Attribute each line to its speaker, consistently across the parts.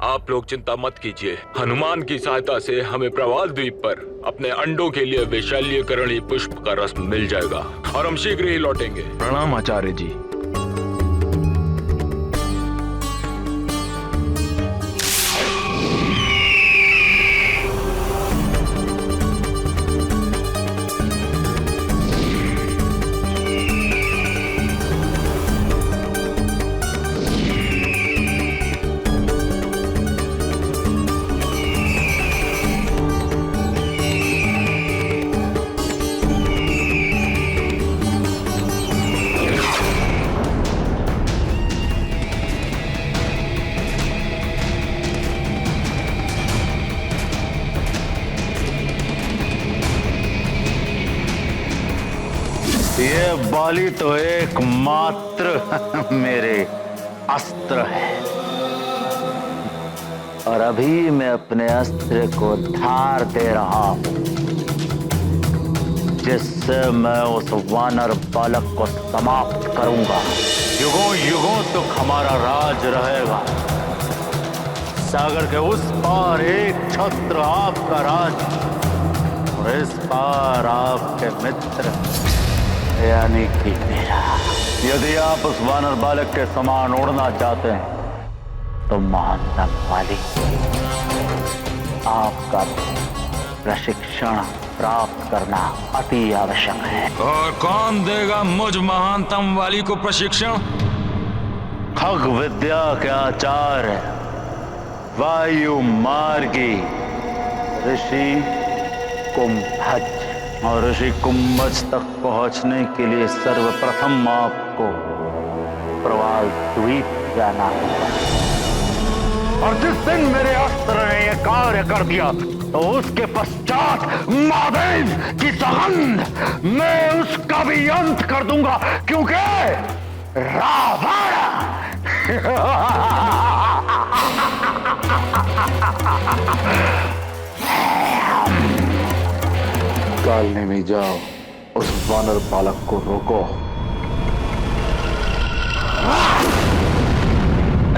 Speaker 1: आप लोग चिंता मत कीजिए। हनुमान की सहायता से हमें प्रवाल द्वीप पर अपने अंडों के लिए वैशाल्यकरणी पुष्प का रस मिल जाएगा और हम शीघ्र ही लौटेंगे।
Speaker 2: प्रणाम आचार्य जी।
Speaker 3: ये बाली तो एकमात्र मेरे अस्त्र है और अभी मैं अपने अस्त्र को धार दे रहा हूं, जिससे मैं उस वानर बालक को समाप्त करूंगा। युगों युगों तक हमारा राज रहेगा। सागर के उस पार एक छत्र आपका राज और इस पार आपके मित्र यानी कि मेरा। यदि आप उस वानर बालक के समान उड़ना चाहते हैं तो महानतम वाली आपका प्रशिक्षण प्राप्त करना अति आवश्यक है।
Speaker 2: और कौन देगा मुझ महानतम वाली को प्रशिक्षण?
Speaker 3: खग विद्या के आचार्य वायु मार्गी ऋषि कुंभज, और ऋषि कुंभज तक पहुंचने के लिए सर्वप्रथम आपको प्रवाल द्वीप जाना होगा। और जिस दिन मेरे अस्त्र ने यह कार्य कर दिया तो उसके पश्चात महादेव की सगंध मैं उसका भी अंत कर दूंगा, क्योंकि रावण कालने में जाओ, उस वानर बालक को रोको।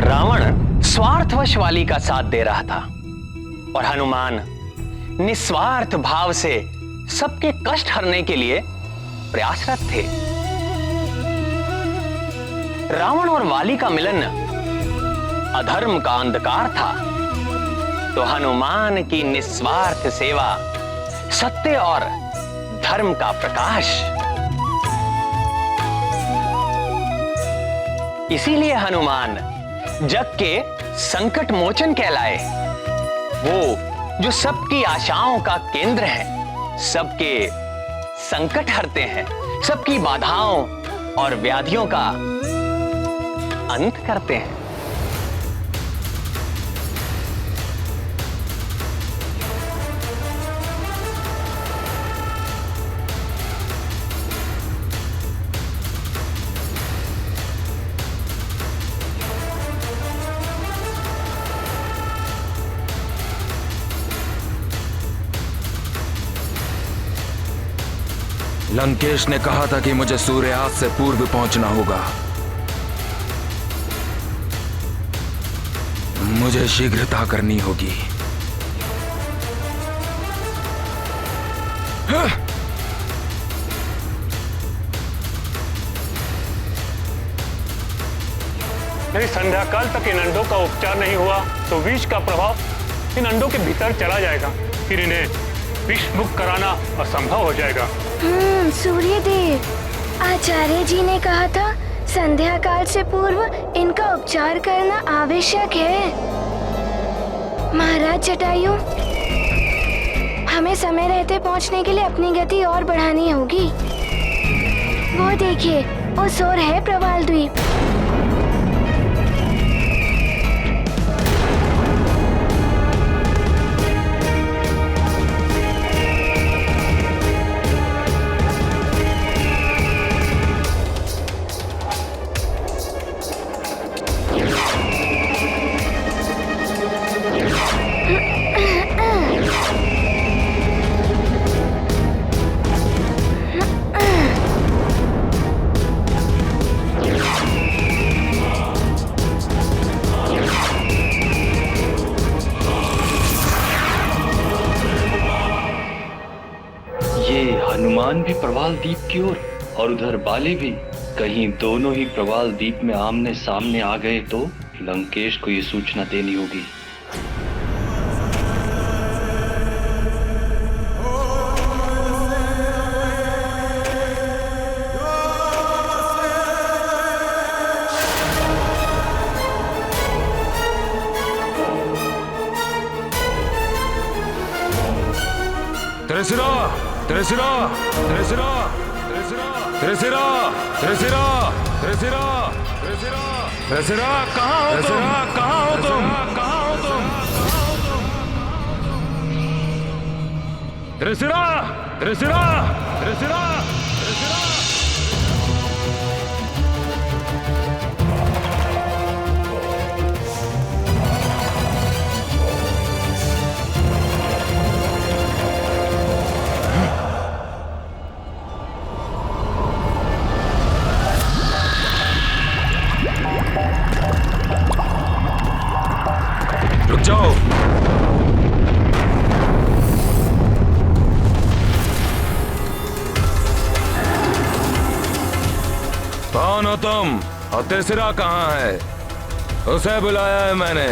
Speaker 4: रावण स्वार्थवश वाली का साथ दे रहा था और हनुमान निस्वार्थ भाव से सबके कष्ट हरने के लिए प्रयासरत थे। रावण और वाली का मिलन अधर्म का अंधकार था, तो हनुमान की निस्वार्थ सेवा सत्य और धर्म का प्रकाश। इसीलिए हनुमान जग के संकट मोचन कहलाए। वो जो सबकी आशाओं का केंद्र है, सबके संकट हरते हैं, सबकी बाधाओं और व्याधियों का अंत करते हैं।
Speaker 2: लंकेश ने कहा था कि मुझे सूर्यास्त से पूर्व पहुंचना होगा। मुझे शीघ्रता करनी होगी।
Speaker 5: यदि संध्या काल तक इन अंडों का उपचार नहीं हुआ तो विष का प्रभाव इन अंडों के भीतर चला जाएगा, फिर इन्हें विष मुक्त कराना असंभव हो जाएगा।
Speaker 6: सूर्यदेव, आचार्य जी ने कहा था संध्या काल से पूर्व इनका उपचार करना आवश्यक है। महाराज जटायु, हमें समय रहते पहुंचने के लिए अपनी गति और बढ़ानी होगी। वो देखिए, उस ओर है प्रवाल द्वीप।
Speaker 7: हनुमान भी प्रवाल द्वीप की ओर और उधर बाली भी। कहीं दोनों ही प्रवाल द्वीप में आमने सामने आ गए तो लंकेश को ये सूचना देनी होगी।
Speaker 2: त्रिशिरा, त्रिशिरा, त्रिशिरा, त्रिशिरा, त्रिशिरा, त्रिशिरा, त्रिशिरा, त्रिशिरा, कहाँ हो तुम? कहाँ हो तुम? कहाँ हो तुम? त्रिशिरा, त्रिशिरा, त्रिशिरा, त्रिशिरा। रुक जाओ। कौन हो तुम और त्रिशिरा कहाँ है? उसे बुलाया है मैंने।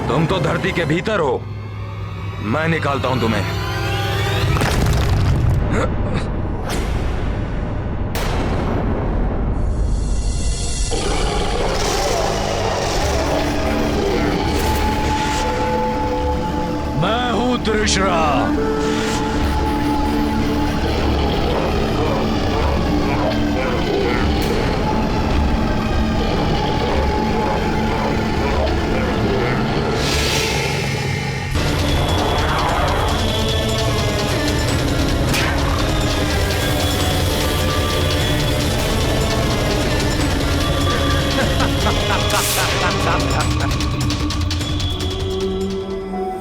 Speaker 2: तुम तो धरती के भीतर हो, मैं निकालता हूं तुम्हें। मैं हूं त्रिशिरा।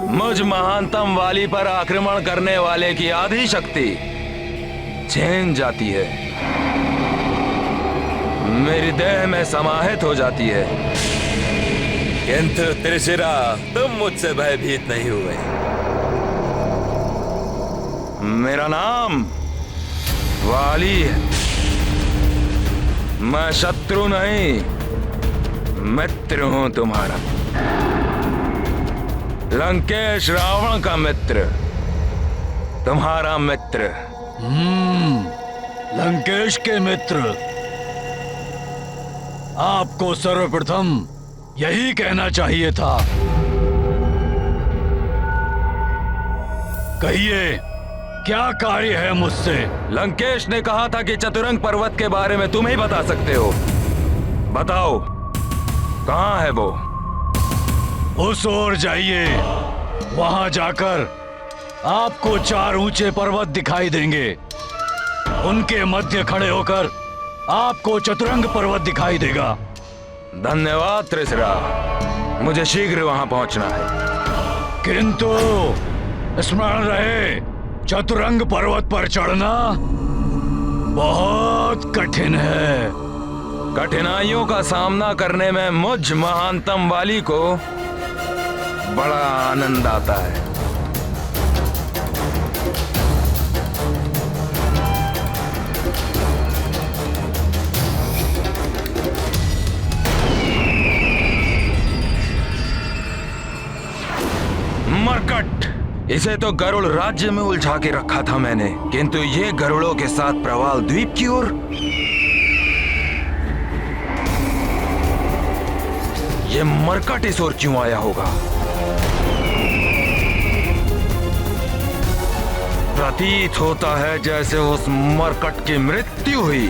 Speaker 2: मुझ महानतम वाली पर आक्रमण करने वाले की आधी शक्ति छीन जाती है, मेरी देह में समाहित हो जाती है।
Speaker 8: किंतु त्रिशिरा, तुम मुझसे भयभीत नहीं हुए।
Speaker 2: मेरा नाम वाली है। मैं शत्रु नहीं, मित्र हूं तुम्हारा। लंकेश रावण का मित्र, तुम्हारा मित्र।
Speaker 9: लंकेश के मित्र। आपको सर्वप्रथम यही कहना चाहिए था। कहिए, क्या कार्य है मुझसे?
Speaker 2: लंकेश ने कहा था कि चतुरंग पर्वत के बारे में तुम ही बता सकते हो। बताओ, कहाँ है वो?
Speaker 9: उस ओर जाइए। वहां जाकर आपको 4 ऊंचे पर्वत दिखाई देंगे। उनके मध्य खड़े होकर आपको चतुरंग पर्वत दिखाई देगा।
Speaker 2: धन्यवाद त्रिशिरा, मुझे शीघ्र वहां पहुंचना है।
Speaker 9: किंतु स्मरण रहे, चतुरंग पर्वत पर चढ़ना बहुत कठिन है।
Speaker 2: कठिनाइयों का सामना करने में मुझ महानतम वाली को बड़ा आनंद आता है। मरकट, इसे तो गरुड़ राज्य में उलझा के रखा था मैंने, किंतु ये गरुड़ों के साथ प्रवाल द्वीप की ओर। ये मरकट इस ओर क्यों आया होगा? प्रतीत होता है जैसे उस मरकट की मृत्यु हुई,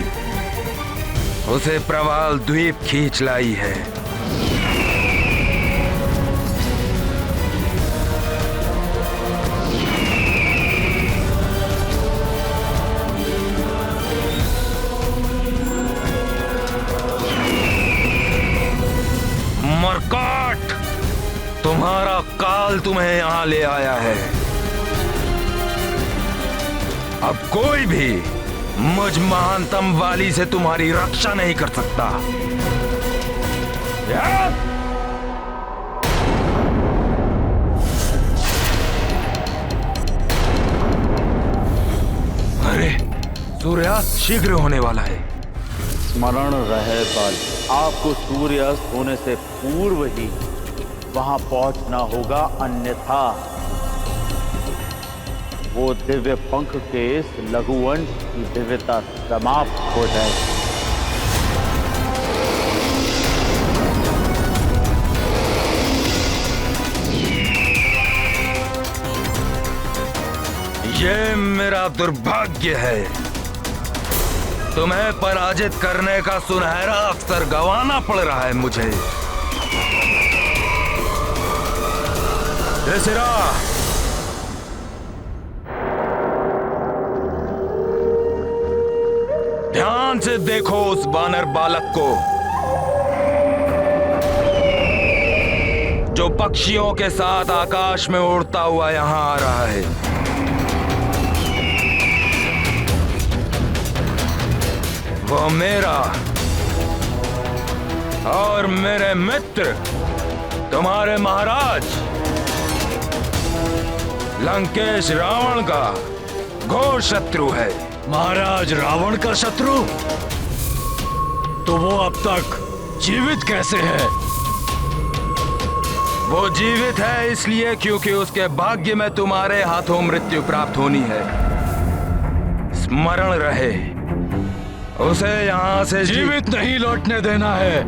Speaker 2: उसे प्रवाल द्वीप खींच लाई है। मरकट, तुम्हारा काल तुम्हें यहां ले आया है। अब कोई भी मुझ महानतम वाली से तुम्हारी रक्षा नहीं कर सकता। अरे सूर्यास्त शीघ्र होने वाला है।
Speaker 3: स्मरण रहे बाल, आपको सूर्यास्त होने से पूर्व ही वहां पहुंचना होगा, अन्यथा वो दिव्य पंख के इस लघुवंश की दिव्यता समाप्त हो जाएगी।
Speaker 2: ये मेरा दुर्भाग्य है। तुम्हें पराजित करने का सुनहरा अवसर गंवाना पड़ रहा है मुझे। त्रिशिरा, ध्यान से देखो उस वानर बालक को जो पक्षियों के साथ आकाश में उड़ता हुआ यहां आ रहा है। वो मेरा और मेरे मित्र, तुम्हारे महाराज लंकेश रावण का घोर शत्रु है।
Speaker 9: महाराज रावण का शत्रु? तो वो अब तक जीवित कैसे है?
Speaker 2: वो जीवित है इसलिए क्योंकि उसके भाग्य में तुम्हारे हाथों मृत्यु प्राप्त होनी है। स्मरण रहे, उसे यहाँ से
Speaker 9: जीवित नहीं लौटने देना है।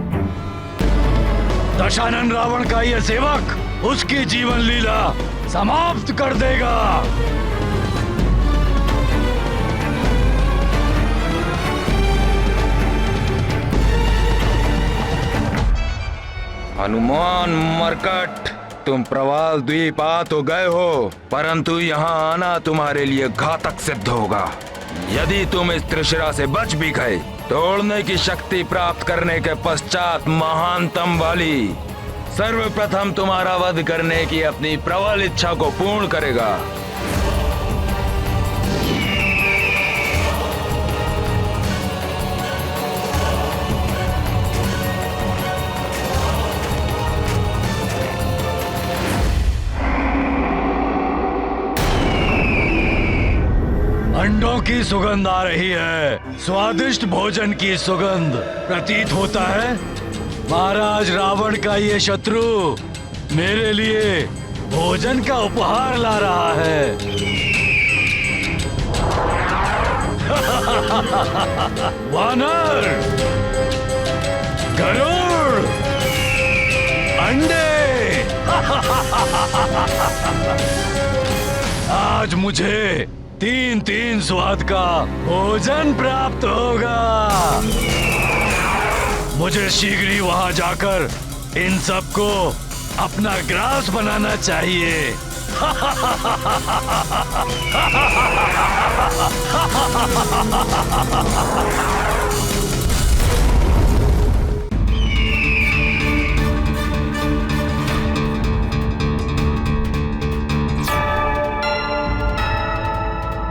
Speaker 9: दशानन रावण का ये सेवक उसकी जीवन लीला समाप्त कर देगा।
Speaker 2: हनुमान मरकट, तुम प्रवाल द्वीप आ तो गए हो, परंतु यहाँ आना तुम्हारे लिए घातक सिद्ध होगा। यदि तुम इस त्रिशिरा से बच भी गए, तोड़ने की शक्ति प्राप्त करने के पश्चात महानतम वाली सर्वप्रथम तुम्हारा वध करने की अपनी प्रबल इच्छा को पूर्ण करेगा।
Speaker 9: अंडों की सुगंध आ रही है, स्वादिष्ट भोजन की सुगंध प्रतीत होता है। महाराज रावण का ये शत्रु मेरे लिए भोजन का उपहार ला रहा है। वानर, गरुड़, अंडे। आज मुझे 3-3 स्वाद का भोजन प्राप्त होगा। मुझे शीघ्र ही वहां जाकर इन सबको अपना ग्रास बनाना चाहिए।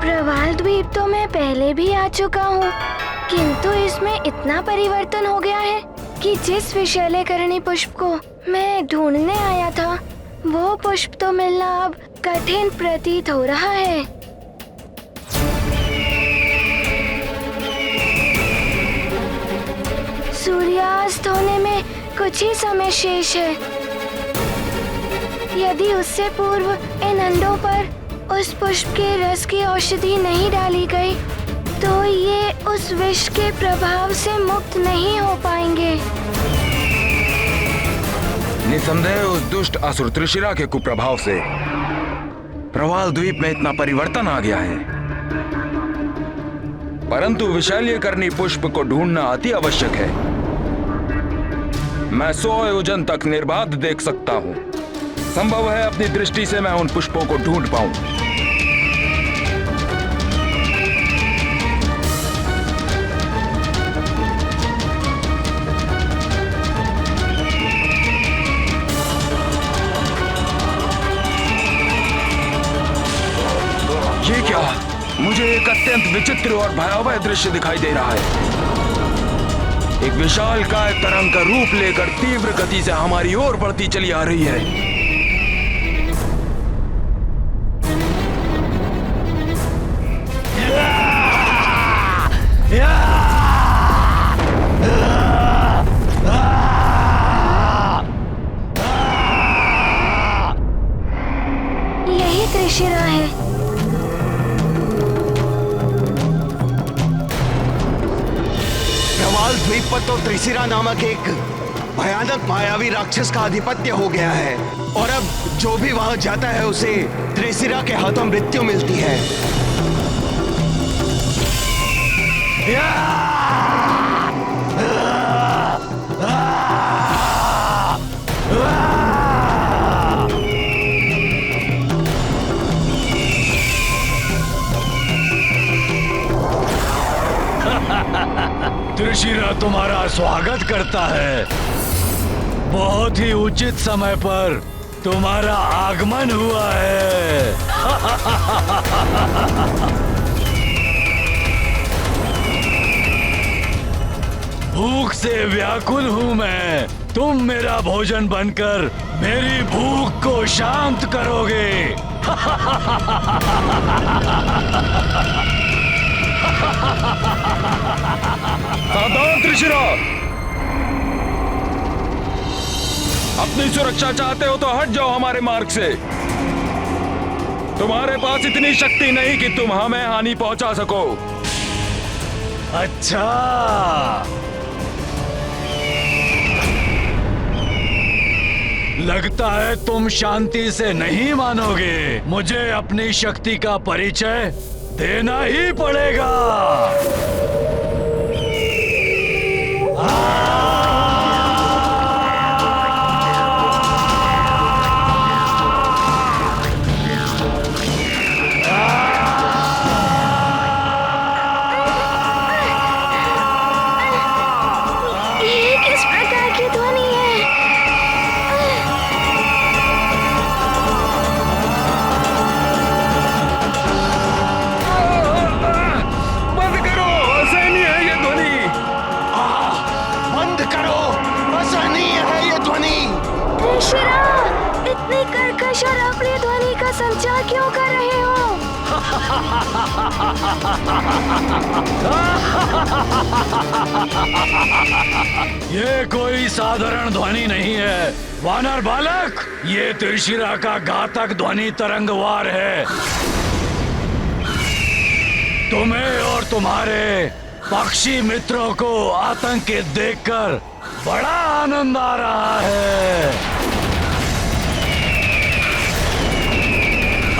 Speaker 6: प्रवाल द्वीप तो मैं पहले भी आ चुका हूँ, किंतु इसमें इतना परिवर्तन हो गया है कि जिस विषैलेकरणी पुष्प को मैं ढूंढने आया था, वो पुष्प तो मिलना अब कठिन प्रतीत हो रहा है। सूर्यास्त होने में कुछ ही समय शेष है। यदि उससे पूर्व इन अंडों पर उस पुष्प के रस की औषधि नहीं डाली गई, तो ये उस विष के प्रभाव से मुक्त नहीं हो पाएंगे।
Speaker 2: निसंदेह उस दुष्ट असुर त्रिशिरा के कुप्रभाव से प्रवाल द्वीप में इतना परिवर्तन आ गया है, परंतु विषैल्यकरणी पुष्प को ढूंढना अति आवश्यक है। मैं 100 योजन तक निर्बाध देख सकता हूँ। संभव है अपनी दृष्टि से मैं उन पुष्पों को ढूंढ पाऊं। ये क्या? मुझे एक अत्यंत विचित्र और भयावह दृश्य दिखाई दे रहा है। एक विशालकाय तरंग का रूप लेकर तीव्र गति से हमारी ओर बढ़ती चली आ रही है।
Speaker 6: यही त्रिशिरा है।
Speaker 10: प्रवाल द्वीप पर तो त्रिशिरा नामक एक भयानक मायावी राक्षस का आधिपत्य हो गया है और अब जो भी वहां जाता है उसे त्रिशिरा के हाथों मृत्यु मिलती है।
Speaker 9: त्रिशिरा तुम्हारा स्वागत करता है। बहुत ही उचित समय पर तुम्हारा आगमन हुआ है। भूख से व्याकुल हूँ मैं। तुम मेरा भोजन बनकर मेरी भूख को शांत करोगे।
Speaker 2: सावधान त्रिशिरा, अपनी सुरक्षा चाहते हो तो हट जाओ हमारे मार्ग से। तुम्हारे पास इतनी शक्ति नहीं कि तुम हमें हानि पहुंचा सको।
Speaker 9: अच्छा, लगता है तुम शांति से नहीं मानोगे। मुझे अपनी शक्ति का परिचय देना ही पड़ेगा।
Speaker 6: ये किस प्रकार की ध्वनि है?
Speaker 2: बंद करो, असहनीय है ये ध्वनि।
Speaker 10: बंद करो, असहनीय है ये ध्वनि।
Speaker 6: त्रिशिरा, इतनी कर्कश और अप्रिय ध्वनि का संचार क्यों कर रहे हो?
Speaker 9: ये कोई साधारण ध्वनि नहीं है वानर बालक। ये त्रिशिरा का घातक ध्वनि तरंगवार है। तुम्हें और तुम्हारे पक्षी मित्रों को आतंकित देखकर बड़ा आनंद आ रहा है।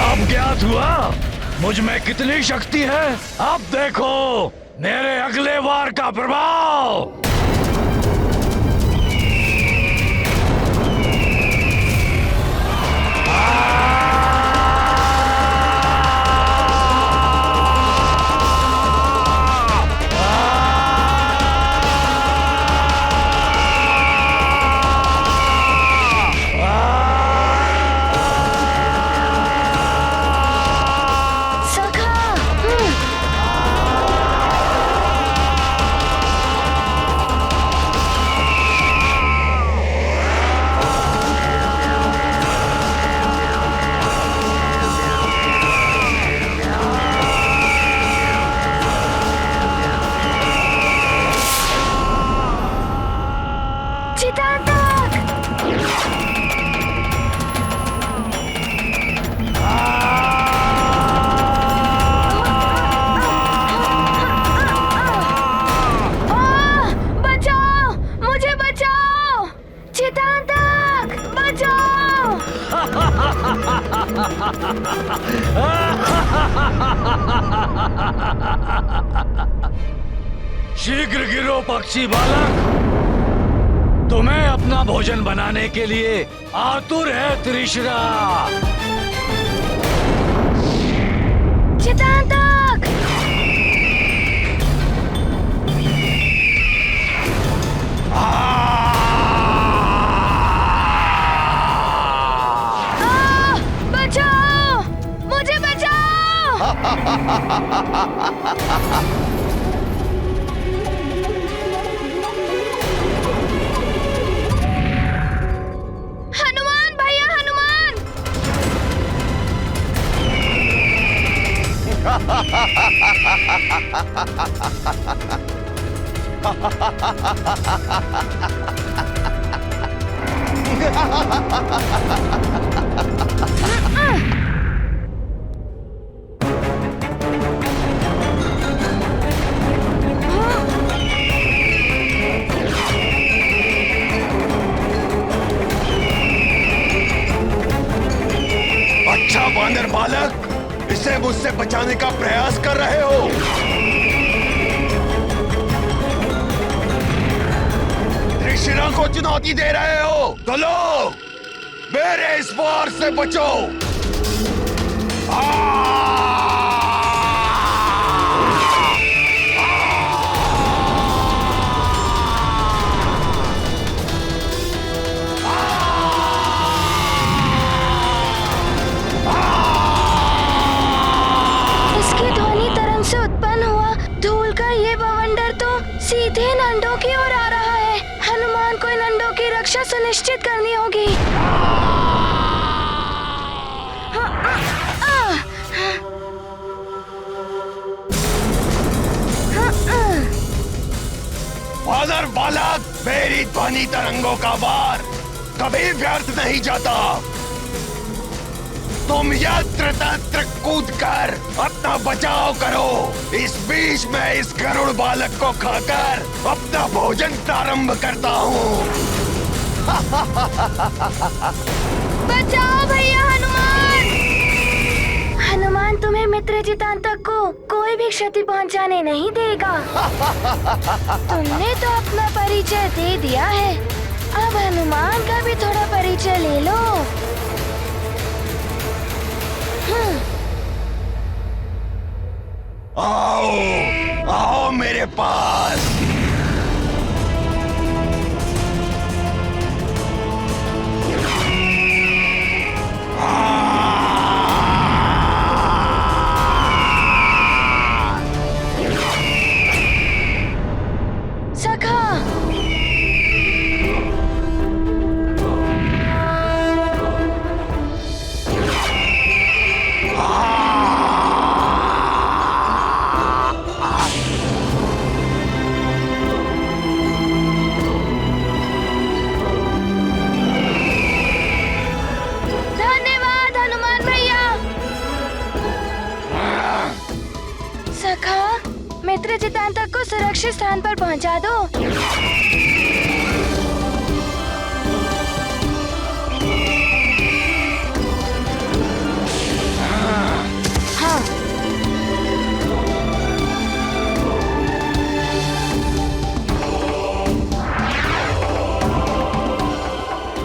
Speaker 9: अब ज्ञात हुआ मुझ में कितनी शक्ति है। अब देखो मेरे अगले वार का प्रभाव। शीघ्र गिरो पक्षी बालक। तुम्हें अपना भोजन बनाने के लिए आतुर है त्रिशिरा।
Speaker 6: चितांतक! बचाओ! मुझे बचाओ!
Speaker 10: अच्छा वानर बालक, इसे मुझसे बचाने का प्रयास कर रहे हो। त्रिशिरा को चुनौती दे रहे हो तो लो, मेरे इस वार से बचो।
Speaker 6: इसकी ध्वनि तरंग से उत्पन्न हुआ धूल का ये बवंडर तो सीधे नंदों की ओर आ रहा है। हनुमान को नंदों की रक्षा सुनिश्चित करनी होगी।
Speaker 10: वानर बालक, मेरी ध्वनि तरंगों का वार कभी व्यर्थ नहीं जाता। तुम यत्र तत्र कूद कर अपना बचाव करो। इस बीच मैं इस गरुड़ बालक को खाकर अपना भोजन प्रारंभ करता हूँ।
Speaker 6: बचाओ भैया हनुमान। हनुमान तुम्हें मित्र चितांतक को कोई भी क्षति पहुंचाने नहीं देगा। तुमने तो अपना परिचय दे दिया है, अब हनुमान का भी थोड़ा परिचय ले लो।
Speaker 10: आओ, आओ मेरे पास।
Speaker 6: सखा, धन्यवाद हनुमान भैया। सखा, मित्र चितांतक को सुरक्षित स्थान पर पहुंचा दो। हाँ।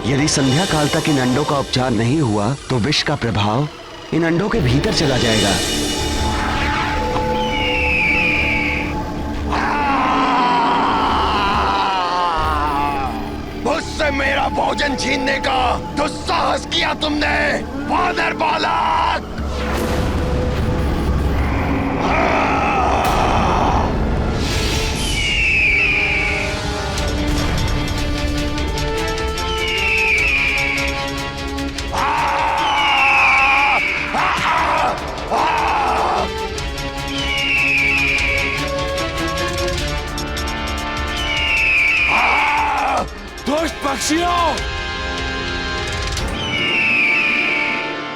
Speaker 10: यदि संध्या काल तक इन अंडों का उपचार नहीं हुआ तो विष का प्रभाव इन अंडों के भीतर चला जाएगा। मुझसे मेरा भोजन छीनने का दुस्साहस किया तुमने, वानर बालक।
Speaker 2: दुष्ट पक्षियों,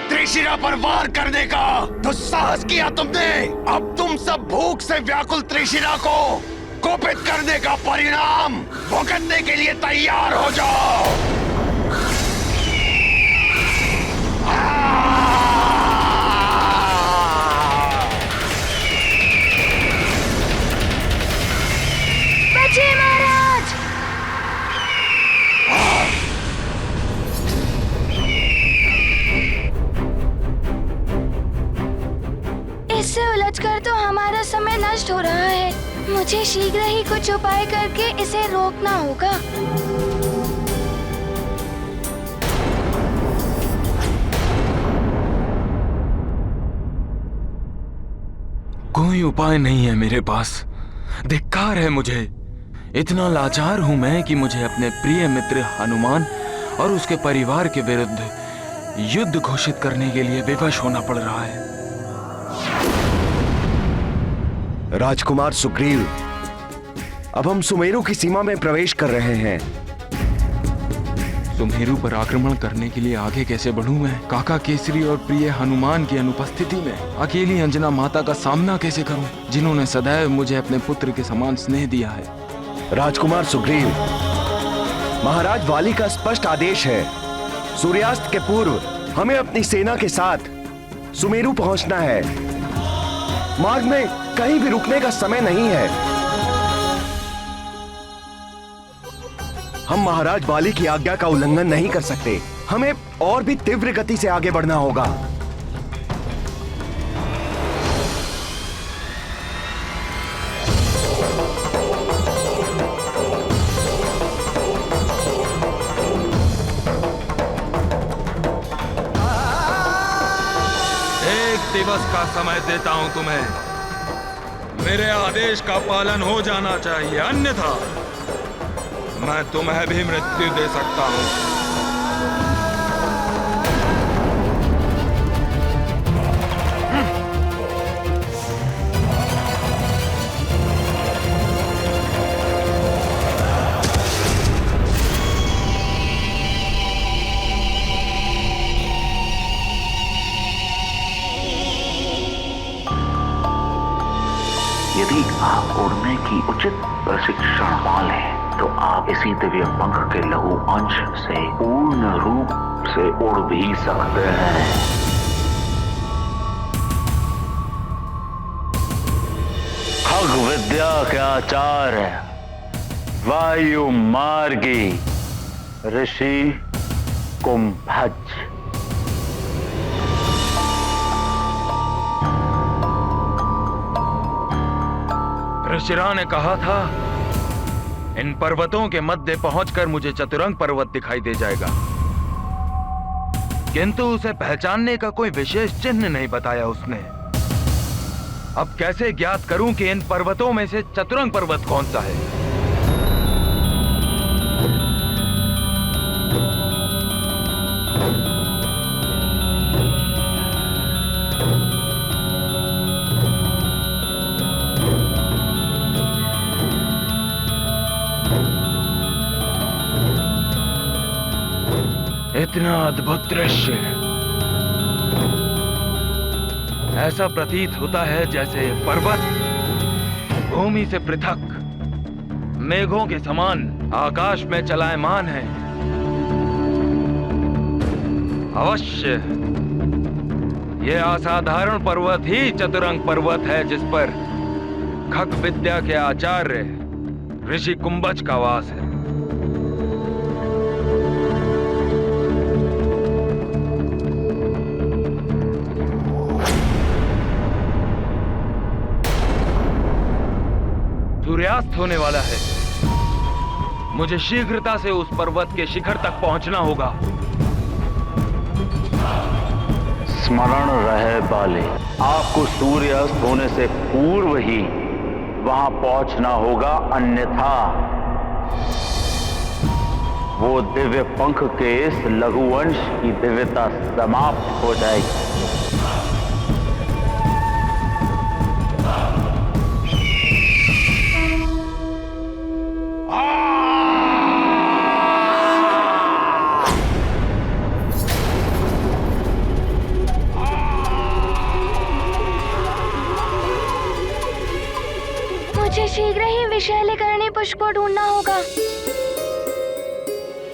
Speaker 10: त्रिशिरा पर वार करने का दुस्साहस किया तुमने। अब तुम सब भूख से व्याकुल त्रिशिरा को कुपित करने का परिणाम भुगतने के लिए तैयार हो जाओ।
Speaker 6: बचिए महाराज। इससे उलझकर तो हमारा समय नष्ट हो रहा है। मुझे शीघ्र ही कुछ उपाय करके इसे रोकना होगा।
Speaker 2: कोई उपाय नहीं है मेरे पास। धिक्कार है मुझे। इतना लाचार हूं मैं कि मुझे अपने प्रिय मित्र हनुमान और उसके परिवार के विरुद्ध युद्ध घोषित करने के लिए विवश होना पड़ रहा है।
Speaker 10: राजकुमार सुग्रीव, अब हम सुमेरु की सीमा में प्रवेश कर रहे हैं।
Speaker 2: सुमेरु पर आक्रमण करने के लिए आगे कैसे बढ़ूं मैं? काका केसरी और प्रिय हनुमान की अनुपस्थिति में अकेली अंजना माता का सामना कैसे करूं, जिन्होंने सदैव मुझे अपने पुत्र के समान स्नेह दिया है?
Speaker 10: राजकुमार सुग्रीव, महाराज वाली का स्पष्ट आदेश है, सूर्यास्त के पूर्व हमें अपनी सेना के साथ सुमेरु पहुंचना है। मार्ग में कहीं भी रुकने का समय नहीं है। हम महाराज वाली की आज्ञा का उल्लंघन नहीं कर सकते। हमें और भी तीव्र गति से आगे बढ़ना होगा।
Speaker 2: एक दिवस का समय देता हूं तुम्हें, मेरे आदेश का पालन हो जाना चाहिए, अन्यथा मैं तुम्हें भी मृत्यु दे सकता हूं।
Speaker 3: यदि आप उड़ने की उचित प्रशिक्षण पा लें तो आप इसी दिव्य पंख के लघु अंश से पूर्ण रूप से उड़ भी सकते हैं। खग विद्या के आचार्य वायु मार्गी ऋषि कुंभज।
Speaker 2: ऋषिरा ने कहा था इन पर्वतों के मध्य पहुंचकर मुझे चतुरंग पर्वत दिखाई दे जाएगा, किंतु उसे पहचानने का कोई विशेष चिन्ह नहीं बताया उसने। अब कैसे ज्ञात करूं कि इन पर्वतों में से चतुरंग पर्वत कौन सा है? इतना अद्भुत दृश्य, ऐसा प्रतीत होता है जैसे पर्वत भूमि से पृथक मेघों के समान आकाश में चलायमान है। अवश्य यह असाधारण पर्वत ही चतुरंग पर्वत है, जिस पर खग विद्या के आचार्य ऋषि कुंभज का वास है। सूर्यास्त होने वाला है, मुझे शीघ्रता से उस पर्वत के शिखर तक पहुंचना होगा।
Speaker 3: स्मरण रहे बाले, आपको सूर्यास्त होने से पूर्व ही वहां पहुंचना होगा, अन्यथा वो दिव्य पंख के इस लघुवंश की दिव्यता समाप्त हो जाएगी।
Speaker 6: मुझे शीघ्र ही विषैलीकरणी पुष्प को ढूंढना होगा।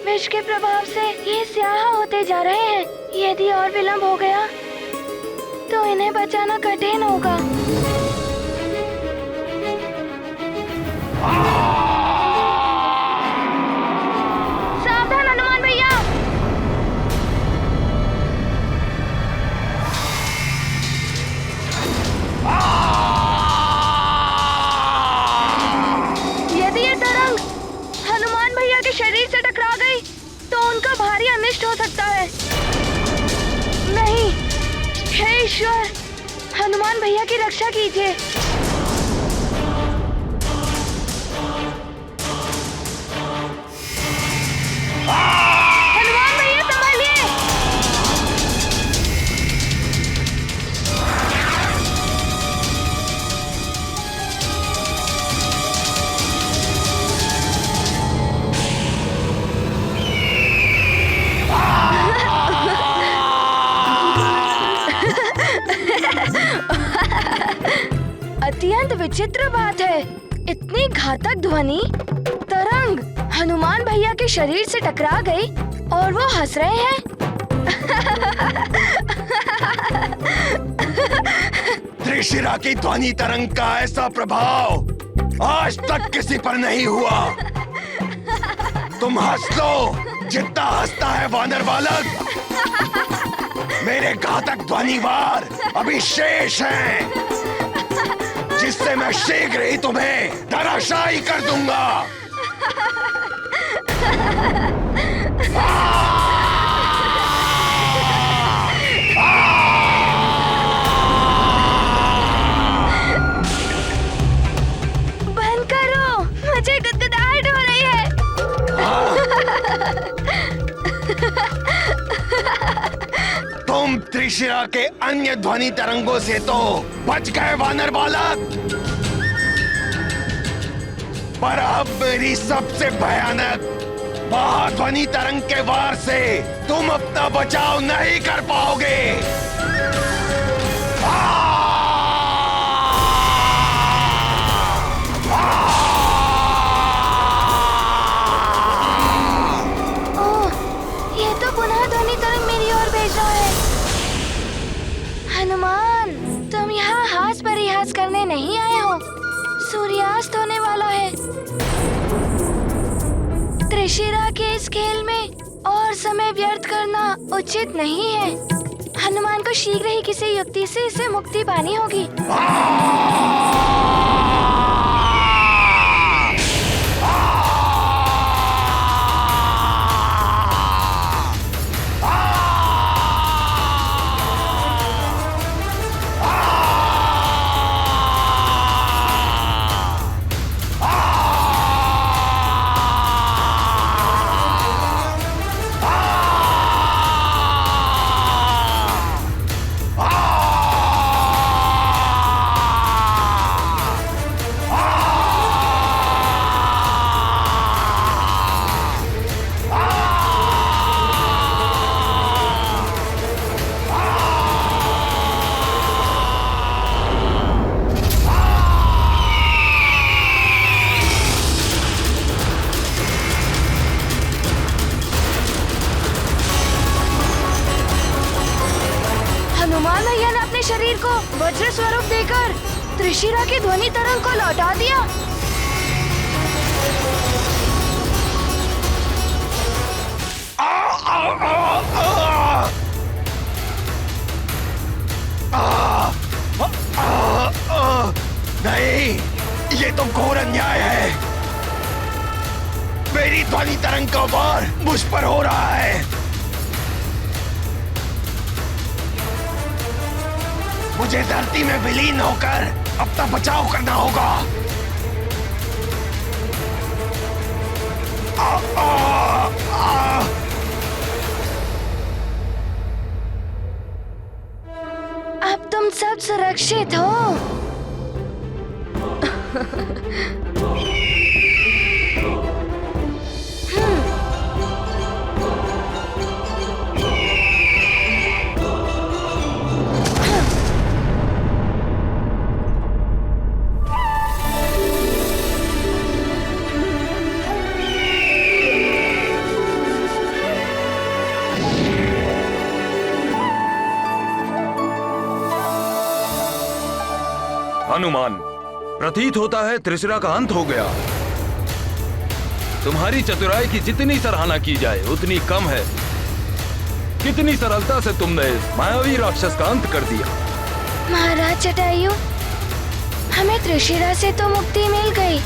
Speaker 6: विष के प्रभाव से ये स्याह होते जा रहे हैं। यदि और विलंब हो गया तो इन्हें बचाना कठिन होगा। सावधान हनुमान भैया। यदि ये तरंग हनुमान भैया के शरीर से टकरा गई तो उनका भारी अनिष्ट हो सकता है। नहीं, हे ईश्वर, हनुमान भैया की रक्षा कीजिए। हनुमान भैया संभालिए। अत्यंत विचित्र बात है। इतनी घातक ध्वनि तरंग हनुमान भैया के शरीर से टकरा गई और वो हंस रहे हैं।
Speaker 10: त्रिशिरा की ध्वनि तरंग का ऐसा प्रभाव आज तक किसी पर नहीं हुआ। तुम हंस लो जितना हंसता है वानर बालक। मेरे घातक ध्वनिवार अभी शेष हैं, जिससे मैं शीघ्र ही तुम्हें धराशायी कर दूंगा।
Speaker 6: बंद करो, मुझे गुदगुदाहट हो रही है।
Speaker 10: तुम त्रिशिरा के अन्य ध्वनि तरंगों से तो बच गए वानर बालक, पर अब मेरी सबसे भयानक महाध्वनि तरंग के वार से तुम अपना बचाव नहीं कर पाओगे।
Speaker 6: ये तो पुनः ध्वनि तरंग मेरी ओर भेज रहा है। हनुमान, तुम यहाँ हास परिहास करने नहीं आए हो। सूर्यास्त होने वाला है। त्रिशिरा के इस खेल में और समय व्यर्थ करना उचित नहीं है। हनुमान को शीघ्र ही किसी युक्ति से इसे मुक्ति पानी होगी। हनुमान भैया ने अपने शरीर को वज्र स्वरूप देकर त्रिशिरा की ध्वनि तरंग को लौटा दिया।
Speaker 10: नहीं, ये तो घोर अन्याय है। मेरी ध्वनि तरंग का वार मुझ पर हो रहा है। मुझे धरती में विलीन होकर अपना बचाव करना होगा।
Speaker 6: अब तुम सब सुरक्षित हो।
Speaker 2: हनुमान, प्रतीत होता है त्रिशिरा का अंत हो गया। तुम्हारी चतुराई की जितनी सराहना की जाए उतनी कम है। कितनी सरलता से तुमने इस मायावी राक्षस का अंत कर दिया।
Speaker 6: महाराज जटायु, हमें त्रिशिरा से तो मुक्ति मिल गई,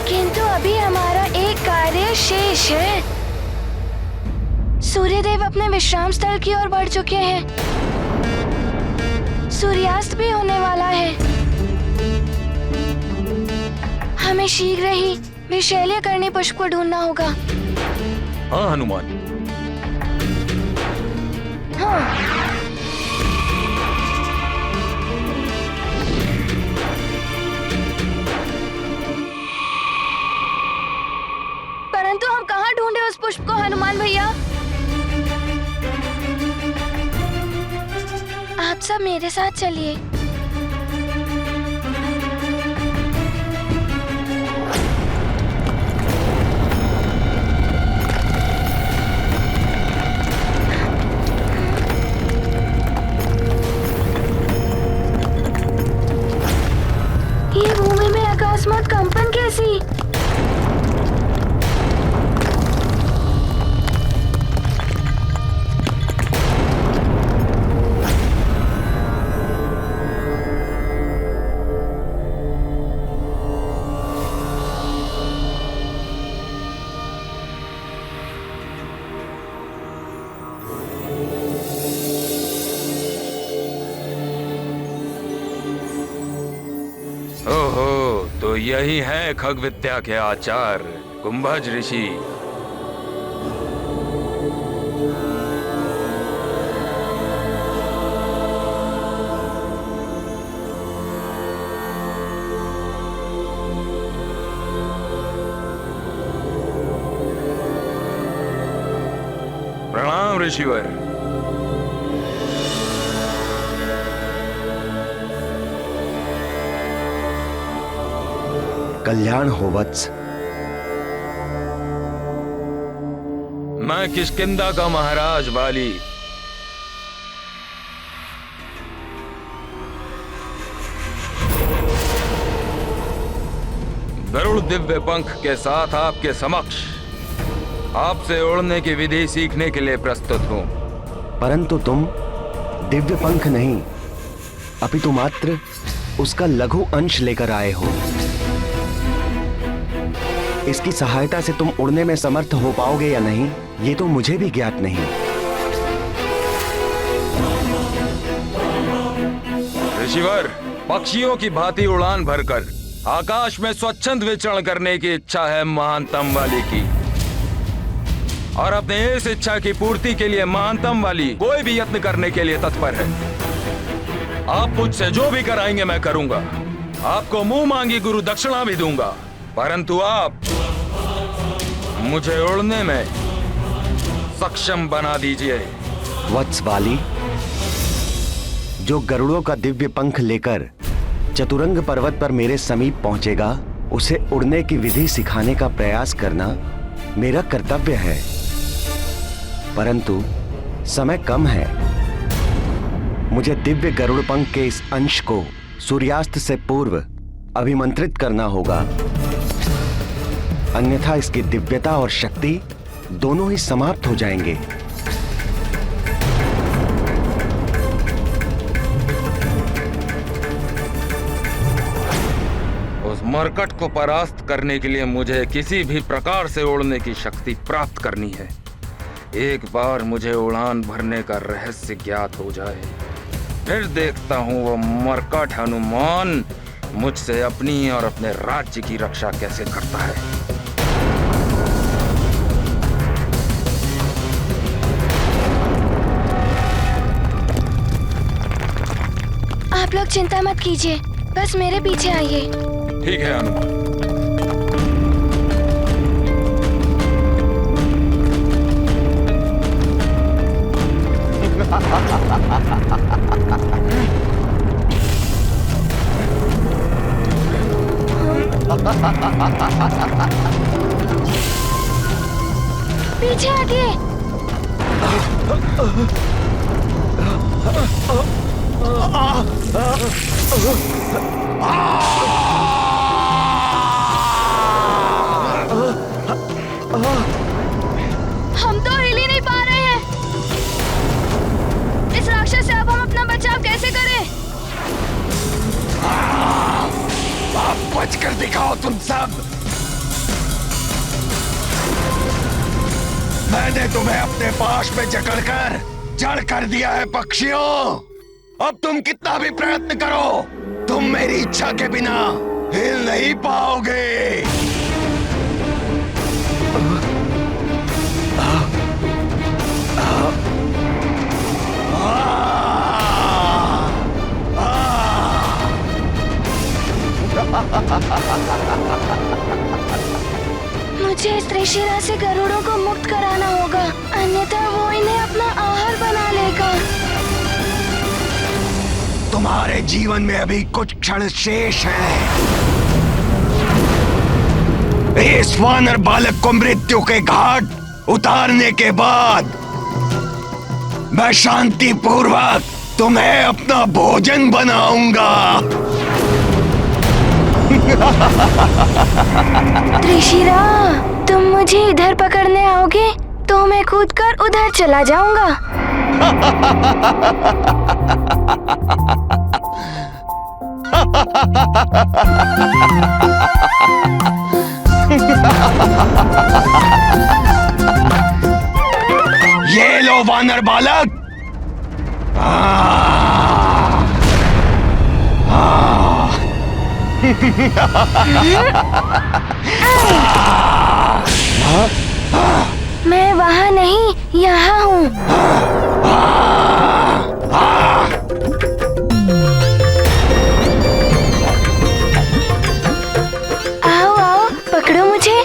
Speaker 6: किंतु अभी हमारा एक कार्य शेष है। सूर्यदेव अपने विश्राम स्थल की ओर बढ़ चुके हैं। सूर्यास्त भी होने वाला है। हमें शीघ्र ही विशैल्यकर्णी पुष्प को ढूंढना होगा।
Speaker 2: हाँ हनुमान।
Speaker 6: हाँ। परंतु हम कहाँ ढूंढे उस पुष्प को हनुमान भैया? आप सब मेरे साथ चलिए।
Speaker 2: तो यही है खग विद्या के आचार्य कुंभज ऋषि। प्रणाम ऋषिवर।
Speaker 10: कल्याण हो वत्स।
Speaker 2: मैं किष्किंधा का महाराज बाली। गरुड़ दिव्य पंख के साथ आपके समक्ष आपसे उड़ने की विधि सीखने के लिए प्रस्तुत हूं।
Speaker 10: परंतु तुम दिव्य पंख नहीं, अपितु मात्र उसका लघु अंश लेकर आए हो। इसकी सहायता से तुम उड़ने में समर्थ हो पाओगे या नहीं, ये तो मुझे भी ज्ञात नहीं।
Speaker 2: ऋषिवर, पक्षियों की भांति उड़ान भरकर आकाश में स्वच्छंद विचरण करने की इच्छा है महानतम वाली की, और अपने इस इच्छा की पूर्ति के लिए महानतम वाली कोई भी यत्न करने के लिए तत्पर है। आप मुझसे जो भी कराएंगे मैं करूंगा। आपको मुंह मांगी गुरु दक्षिणा भी दूंगा, परंतु आप मुझे उड़ने में सक्षम बना दीजिए।
Speaker 10: वत्स वाली, जो गरुड़ों का दिव्य पंख लेकर चतुरंग पर्वत पर मेरे समीप पहुंचेगा, उसे उड़ने की विधि सिखाने का प्रयास करना मेरा कर्तव्य है। परंतु समय कम है। मुझे दिव्य गरुड़ पंख के इस अंश को सूर्यास्त से पूर्व अभिमंत्रित करना होगा, अन्यथा इसकी दिव्यता और शक्ति दोनों ही समाप्त हो जाएंगे।
Speaker 2: उस मरकट को परास्त करने के लिए मुझे किसी भी प्रकार से उड़ने की शक्ति प्राप्त करनी है। एक बार मुझे उड़ान भरने का रहस्य ज्ञात हो जाए, फिर देखता हूं वो मरकट हनुमान मुझसे अपनी और अपने राज्य की रक्षा कैसे करता है।
Speaker 6: आप लोग चिंता मत कीजिए, बस मेरे पीछे आइए।
Speaker 2: ठीक है हनुमान।
Speaker 6: पीछे हटिए। हम तो हिल ही नहीं पा रहे हैं। इस राक्षस से अब हम अपना बचाव कैसे करें?
Speaker 10: आप बच कर दिखाओ तुम सब। मैंने तुम्हें अपने पाश में जकड़कर जड़ कर दिया है पक्षियों। अब तुम कितना भी प्रयत्न करो, तुम मेरी इच्छा के बिना हिल नहीं पाओगे।
Speaker 6: मुझे इस त्रिशिरा से गरुड़ों को मुक्त कराना होगा, अन्यथा वो इन्हें अपना आहार बना लेगा।
Speaker 10: तुम्हारे जीवन में अभी कुछ क्षण शेष है। इस वानर बालक को मृत्यु के घाट उतारने के बाद मैं शांति पूर्वक तुम्हें अपना भोजन बनाऊंगा।
Speaker 6: त्रिशिरा, तुम मुझे इधर पकड़ने आओगे तो मैं कूदकर उधर चला जाऊंगा।
Speaker 10: ये लो वानर बालक।
Speaker 6: मैं वहाँ नहीं, यहाँ हूँ। आओ आओ, पकड़ो मुझे।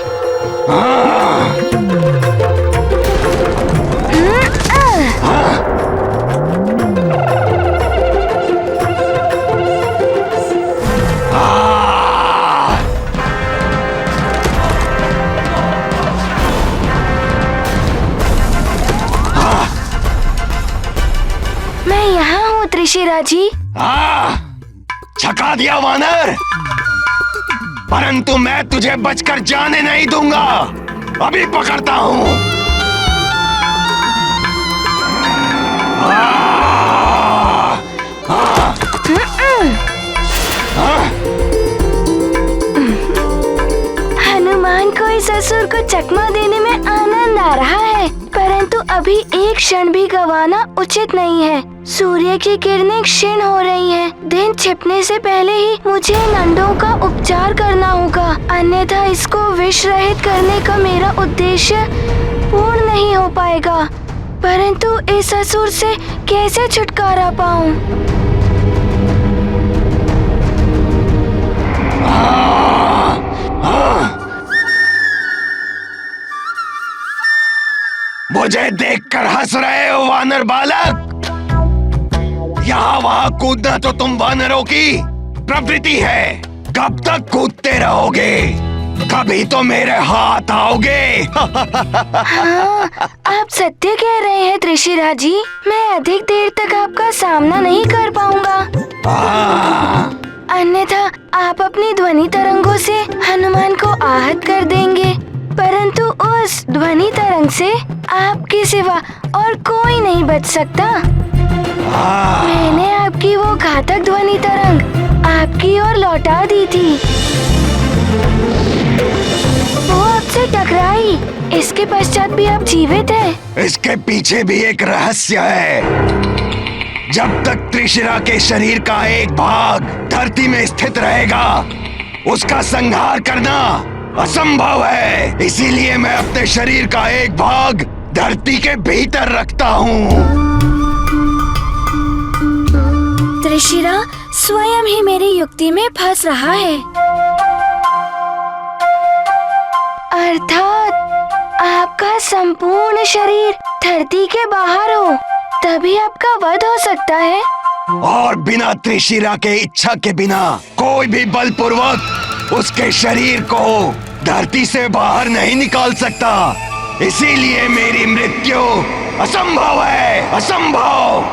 Speaker 6: मैं यहाँ हूँ त्रिशिरा जी।
Speaker 10: छका दिया वानर, परंतु मैं तुझे बचकर जाने नहीं दूंगा। अभी पकड़ता हूँ।
Speaker 6: हनुमान को इस असुर को चकमा देने में आनंद आ रहा है, परंतु अभी एक क्षण भी गंवाना उचित नहीं है। सूर्य की किरणें क्षीण हो रही हैं। दिन छिपने से पहले ही मुझे इन अंडों का उपचार करना होगा, अन्यथा इसको विष रहित करने का मेरा उद्देश्य पूर्ण नहीं हो पाएगा। परंतु इस असुर से कैसे छुटकारा पाऊं?
Speaker 10: मुझे देखकर हंस रहे हो वानर बालक? यहाँ वहाँ कूदना तो तुम वानरों की प्रवृत्ति है। कब तक कूदते रहोगे? कभी तो मेरे हाथ आओगे।
Speaker 6: हाँ, आप सत्य कह रहे हैं त्रिशिरा जी। मैं अधिक देर तक आपका सामना नहीं कर पाऊंगा। अन्यथा आप अपनी ध्वनि तरंगों से हनुमान को आहत कर देंगे, परंतु उस ध्वनि तरंग से आपके सिवा और कोई नहीं बच सकता। मैंने आपकी वो घातक ध्वनि तरंग आपकी ओर लौटा दी थी। वो आपसे टकराई, इसके पश्चात भी आप जीवित हैं।
Speaker 10: इसके पीछे भी एक रहस्य है। जब तक त्रिशिरा के शरीर का एक भाग धरती में स्थित रहेगा, उसका संहार करना असंभव है। इसीलिए मैं अपने शरीर का एक भाग धरती के भीतर रखता हूँ।
Speaker 6: त्रिशिरा स्वयं ही मेरी युक्ति में फंस रहा है। अर्थात आपका संपूर्ण शरीर धरती के बाहर हो, तभी आपका वध हो सकता है।
Speaker 10: और बिना त्रिशिरा के इच्छा के बिना कोई भी बलपूर्वक उसके शरीर को धरती से बाहर नहीं निकाल सकता। इसीलिए मेरी मृत्यु असंभव है, असंभव।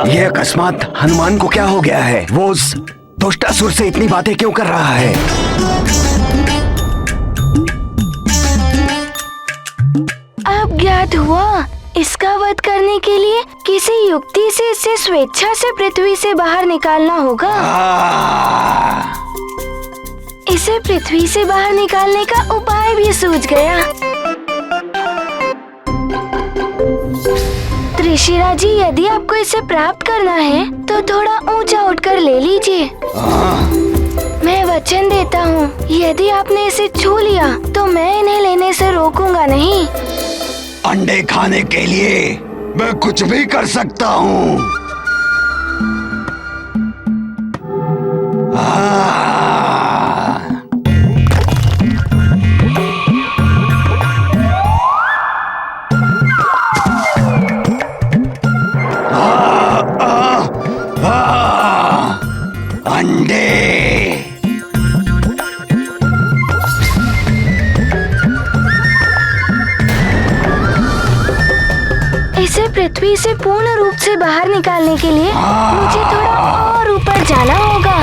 Speaker 10: ये अकस्मात हनुमान को क्या हो गया है? वो उस दुष्टासुर से इतनी बातें क्यों कर रहा है?
Speaker 6: अब ज्ञात हुआ, इसका वध करने के लिए किसी युक्ति से इसे स्वेच्छा से पृथ्वी से बाहर निकालना होगा। इसे पृथ्वी से बाहर निकालने का उपाय भी सूझ गया। त्रिशिरा जी, यदि आपको इसे प्राप्त करना है तो थोड़ा ऊंचा उठकर ले लीजिए। मैं वचन देता हूँ, यदि आपने इसे छू लिया तो मैं इन्हें लेने से रोकूंगा नहीं।
Speaker 10: अंडे खाने के लिए मैं कुछ भी कर सकता हूँ। अंडे
Speaker 6: इसे पृथ्वी से पूर्ण रूप से बाहर निकालने के लिए मुझे थोड़ा और ऊपर जाना होगा।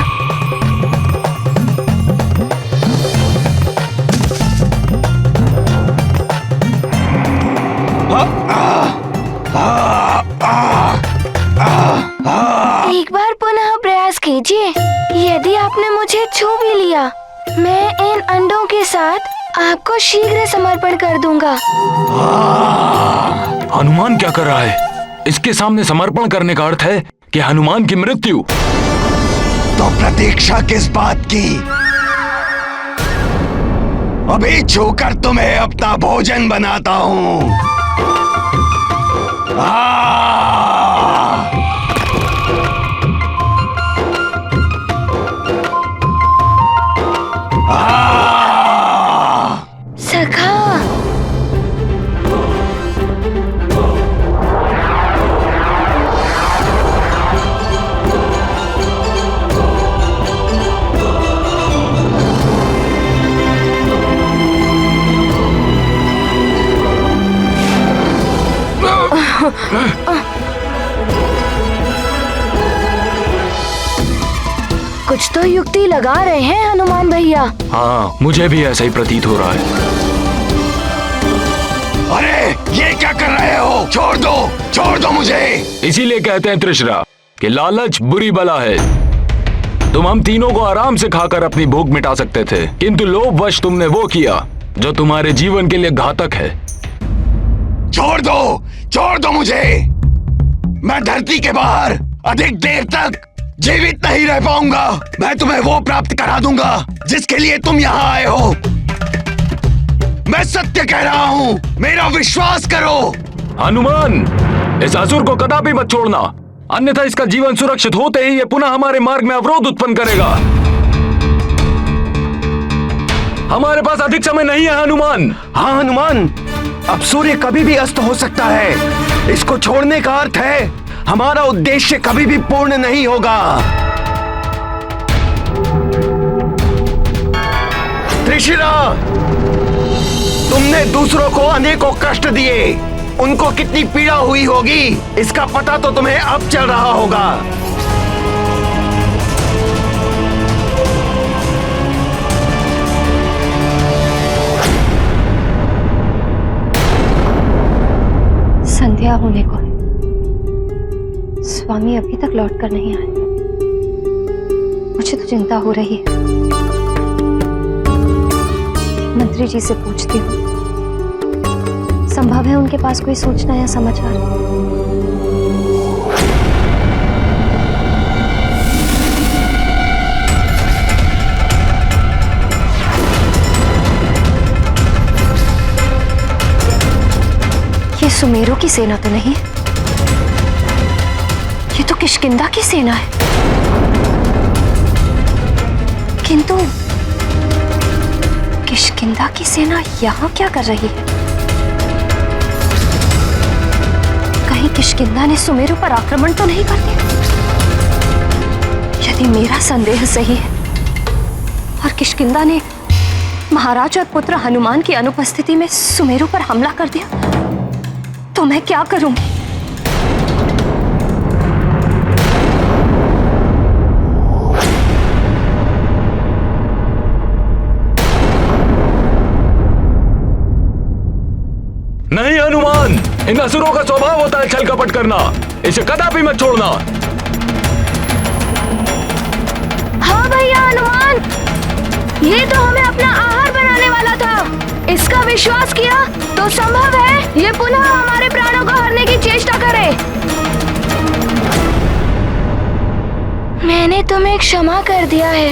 Speaker 6: एक बार पुनः प्रयास कीजिए। यदि आपने मुझे छू भी लिया, मैं इन अंडों के साथ आपको शीघ्र समर्पण कर दूंगा।
Speaker 2: हनुमान क्या कर रहा है? इसके सामने समर्पण करने का अर्थ है कि हनुमान की मृत्यु।
Speaker 10: तो प्रतीक्षा किस बात की? अभी छूकर तुम्हें अपना भोजन बनाता हूं।
Speaker 6: सखा, कुछ तो युक्ति लगा रहे हैं हनुमान भैया।
Speaker 2: हाँ, मुझे भी ऐसा ही प्रतीत हो रहा है।
Speaker 10: अरे ये क्या कर रहे हो? छोड़ दो मुझे।
Speaker 2: इसीलिए कहते हैं त्रिशरा कि लालच बुरी बला है। तुम हम तीनों को आराम से खाकर अपनी भूख मिटा सकते थे, किंतु लोभवश तुमने वो किया जो तुम्हारे जीवन के लिए घातक है।
Speaker 10: छोड़ दो मुझे। मैं धरती के बाहर अधिक देर तक जीवित नहीं रह पाऊंगा। मैं तुम्हें वो प्राप्त करा दूंगा जिसके लिए तुम यहाँ आए हो। मैं सत्य कह रहा हूँ, मेरा विश्वास करो।
Speaker 2: हनुमान, इस असुर को कदापि मत छोड़ना, अन्यथा इसका जीवन सुरक्षित होते ही ये पुनः हमारे मार्ग में अवरोध उत्पन्न करेगा। हमारे पास अधिक समय नहीं है हनुमान।
Speaker 10: हाँ हनुमान, अब सूर्य कभी भी अस्त हो सकता है। इसको छोड़ने का अर्थ है हमारा उद्देश्य कभी भी पूर्ण नहीं होगा। त्रिशिरा, तुमने दूसरों को अनेकों कष्ट दिए, उनको कितनी पीड़ा हुई होगी इसका पता तो तुम्हें अब चल रहा होगा।
Speaker 11: संध्या होने को है, स्वामी अभी तक लौट कर नहीं आए। मुझे तो चिंता हो रही है। मंत्री जी से पूछती हूँ, संभव है उनके पास कोई सूचना या समाचार। ये सुमेरु की सेना तो नहीं है, ये तो किष्किंधा की सेना है। किंतु किष्किंधा की सेना यहाँ क्या कर रही है? कहीं किष्किंधा ने सुमेरु पर आक्रमण तो नहीं कर दिया? यदि मेरा संदेह सही है और किष्किंधा ने महाराज और पुत्र हनुमान की अनुपस्थिति में सुमेरु पर हमला कर दिया, तो मैं क्या करूंगी?
Speaker 2: नहीं हनुमान, इन असुरों का स्वभाव होता है छल कपट करना, इसे कदापि मत छोड़ना।
Speaker 6: हाँ भैया हनुमान, ये तो हमें अपना आहार बनाने वाला था। इसका विश्वास किया तो संभव है ये पुनः हमारे प्राणों को हरने की चेष्टा करे। मैंने तुम्हें क्षमा कर दिया है,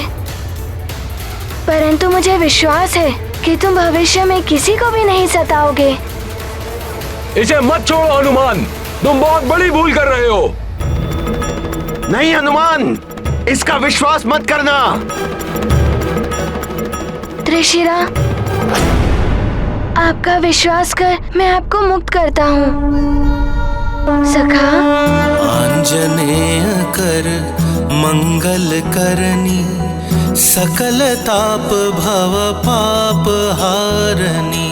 Speaker 6: परंतु मुझे विश्वास है कि तुम भविष्य में किसी को भी नहीं सताओगे।
Speaker 2: इसे मत छोड़ो हनुमान, तुम बहुत बड़ी भूल कर रहे हो।
Speaker 10: नहीं हनुमान, इसका विश्वास मत करना।
Speaker 6: त्रिशिरा, आपका विश्वास कर मैं आपको मुक्त करता हूँ। सखा,
Speaker 12: आंजनेय कर मंगल करनी, सकल ताप भव पाप हारनी,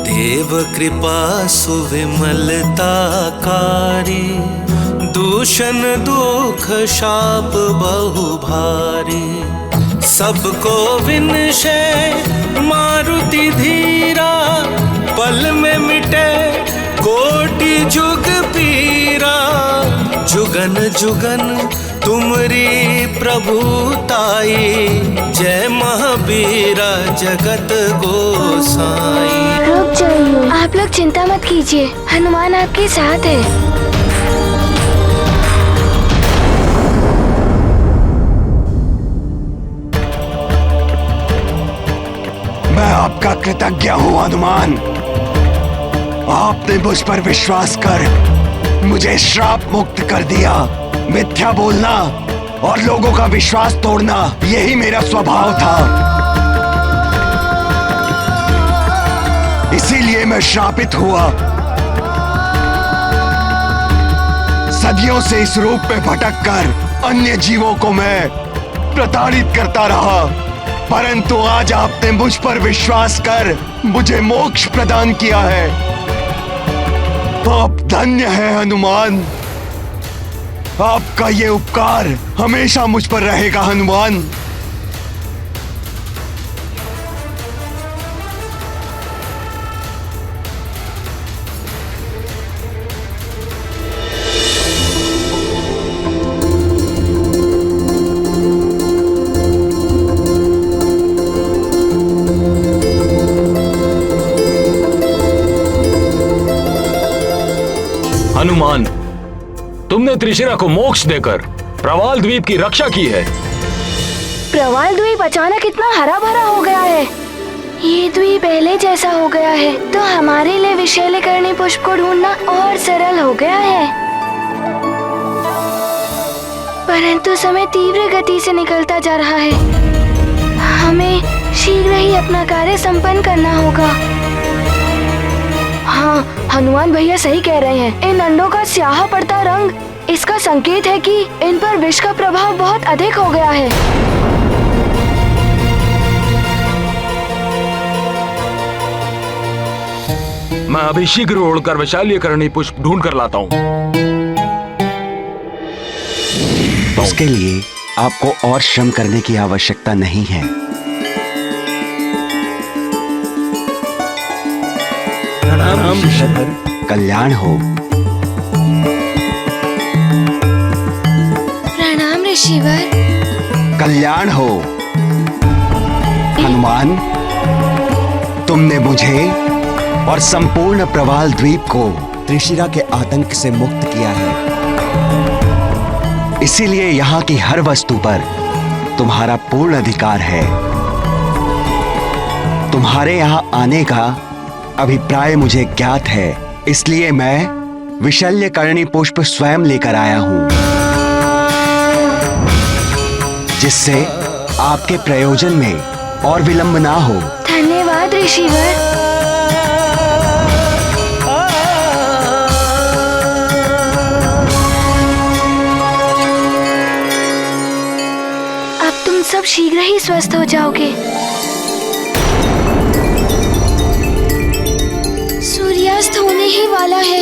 Speaker 12: देव कृपा सुविमलता कारी, दूषण दुख शाप बहु भारी, सबको विनशे मारुति धीरा, पल में मिटे कोटि जुग पीरा, जुगन जुगन तुमरी प्रभुताई, जय महावीरा जगत गोसाई।
Speaker 6: रुक जाइए, आप लोग चिंता मत कीजिए, हनुमान आपके साथ है।
Speaker 10: मैं आपका कृतज्ञ हूँ हनुमान। आपने मुझ पर विश्वास कर मुझे श्राप मुक्त कर दिया। मिथ्या बोलना और लोगों का विश्वास तोड़ना यही मेरा स्वभाव था। इसीलिए मैं श्रापित हुआ। सदियों से इस रूप में भटक कर अन्य जीवों को मैं प्रताड़ित करता रहा, परंतु आज आपने मुझ पर विश्वास कर मुझे मोक्ष प्रदान किया है। आप धन्य हैं हनुमान। आपका ये उपकार हमेशा मुझ पर रहेगा हनुमान।
Speaker 1: हनुमान, तुमने त्रिशिरा को मोक्ष देकर प्रवाल द्वीप की रक्षा की है।
Speaker 6: प्रवाल द्वीप अचानक इतना हरा भरा हो गया है। ये द्वीप पहले जैसा हो गया है, तो हमारे लिए विशैल्यकरणी पुष्प को ढूंढना और सरल हो गया है। परंतु समय तीव्र गति से निकलता जा रहा है। हमें शीघ्र ही अपना कार्य संपन्न करना होगा। हाँ, हनुमान भैया सही कह रहे हैं। इन अंडों का स्याह पड़ता रंग इसका संकेत है कि इन पर विष का प्रभाव बहुत अधिक हो गया है।
Speaker 2: मैं अभी शीघ्र उड़कर वैशाल्यकरणी पुष्प ढूंढ कर लाता हूँ।
Speaker 10: उसके लिए आपको और श्रम करने की आवश्यकता नहीं है। कल्याण हो।
Speaker 6: प्रणाम ऋषिवर।
Speaker 10: कल्याण हो। हनुमान, तुमने मुझे और संपूर्ण प्रवाल द्वीप को त्रिशिरा के आतंक से मुक्त किया है। इसीलिए यहाँ की हर वस्तु पर तुम्हारा पूर्ण अधिकार है। तुम्हारे यहाँ आने का अभिप्राय मुझे ज्ञात है, इसलिए मैं विशल्यकरणी पुष्प स्वयं लेकर आया हूं, जिससे आपके प्रयोजन में और विलंब ना हो।
Speaker 6: धन्यवाद ऋषिवर। अब तुम सब शीघ्र ही स्वस्थ हो जाओगे। सूर्यास्त होने ही वाला है।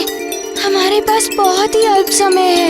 Speaker 6: हमारे पास बहुत ही अल्प समय है।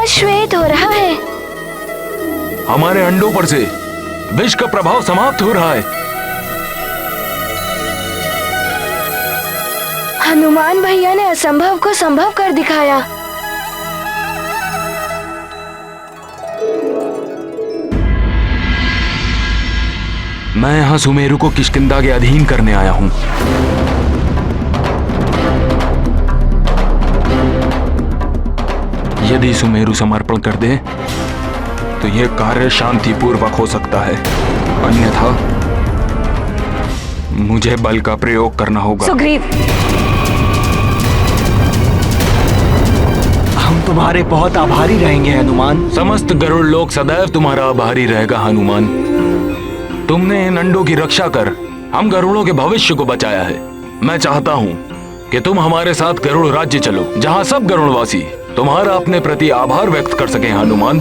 Speaker 6: श्वेत हो रहा है।
Speaker 2: हमारे अंडों पर से विष का प्रभाव समाप्त हो रहा है।
Speaker 6: हनुमान भैया ने असंभव को संभव कर दिखाया।
Speaker 2: मैं यहाँ सुमेरु को किष्किंधा के अधीन करने आया हूँ। यदि सुमेरु समर्पण कर दे तो यह कार्य शांतिपूर्वक हो सकता है, अन्यथा मुझे बल का प्रयोग करना होगा।
Speaker 11: सुग्रीव,
Speaker 10: हम तुम्हारे बहुत आभारी रहेंगे हनुमान।
Speaker 2: समस्त गरुड़ लोक सदैव तुम्हारा आभारी रहेगा हनुमान। तुमने इन अंडों की रक्षा कर हम गरुड़ों के भविष्य को बचाया है। मैं चाहता हूँ कि तुम हमारे साथ गरुड़ राज्य चलो, जहाँ सब गरुड़वासी तुम्हारा अपने प्रति आभार व्यक्त कर सकें हनुमान।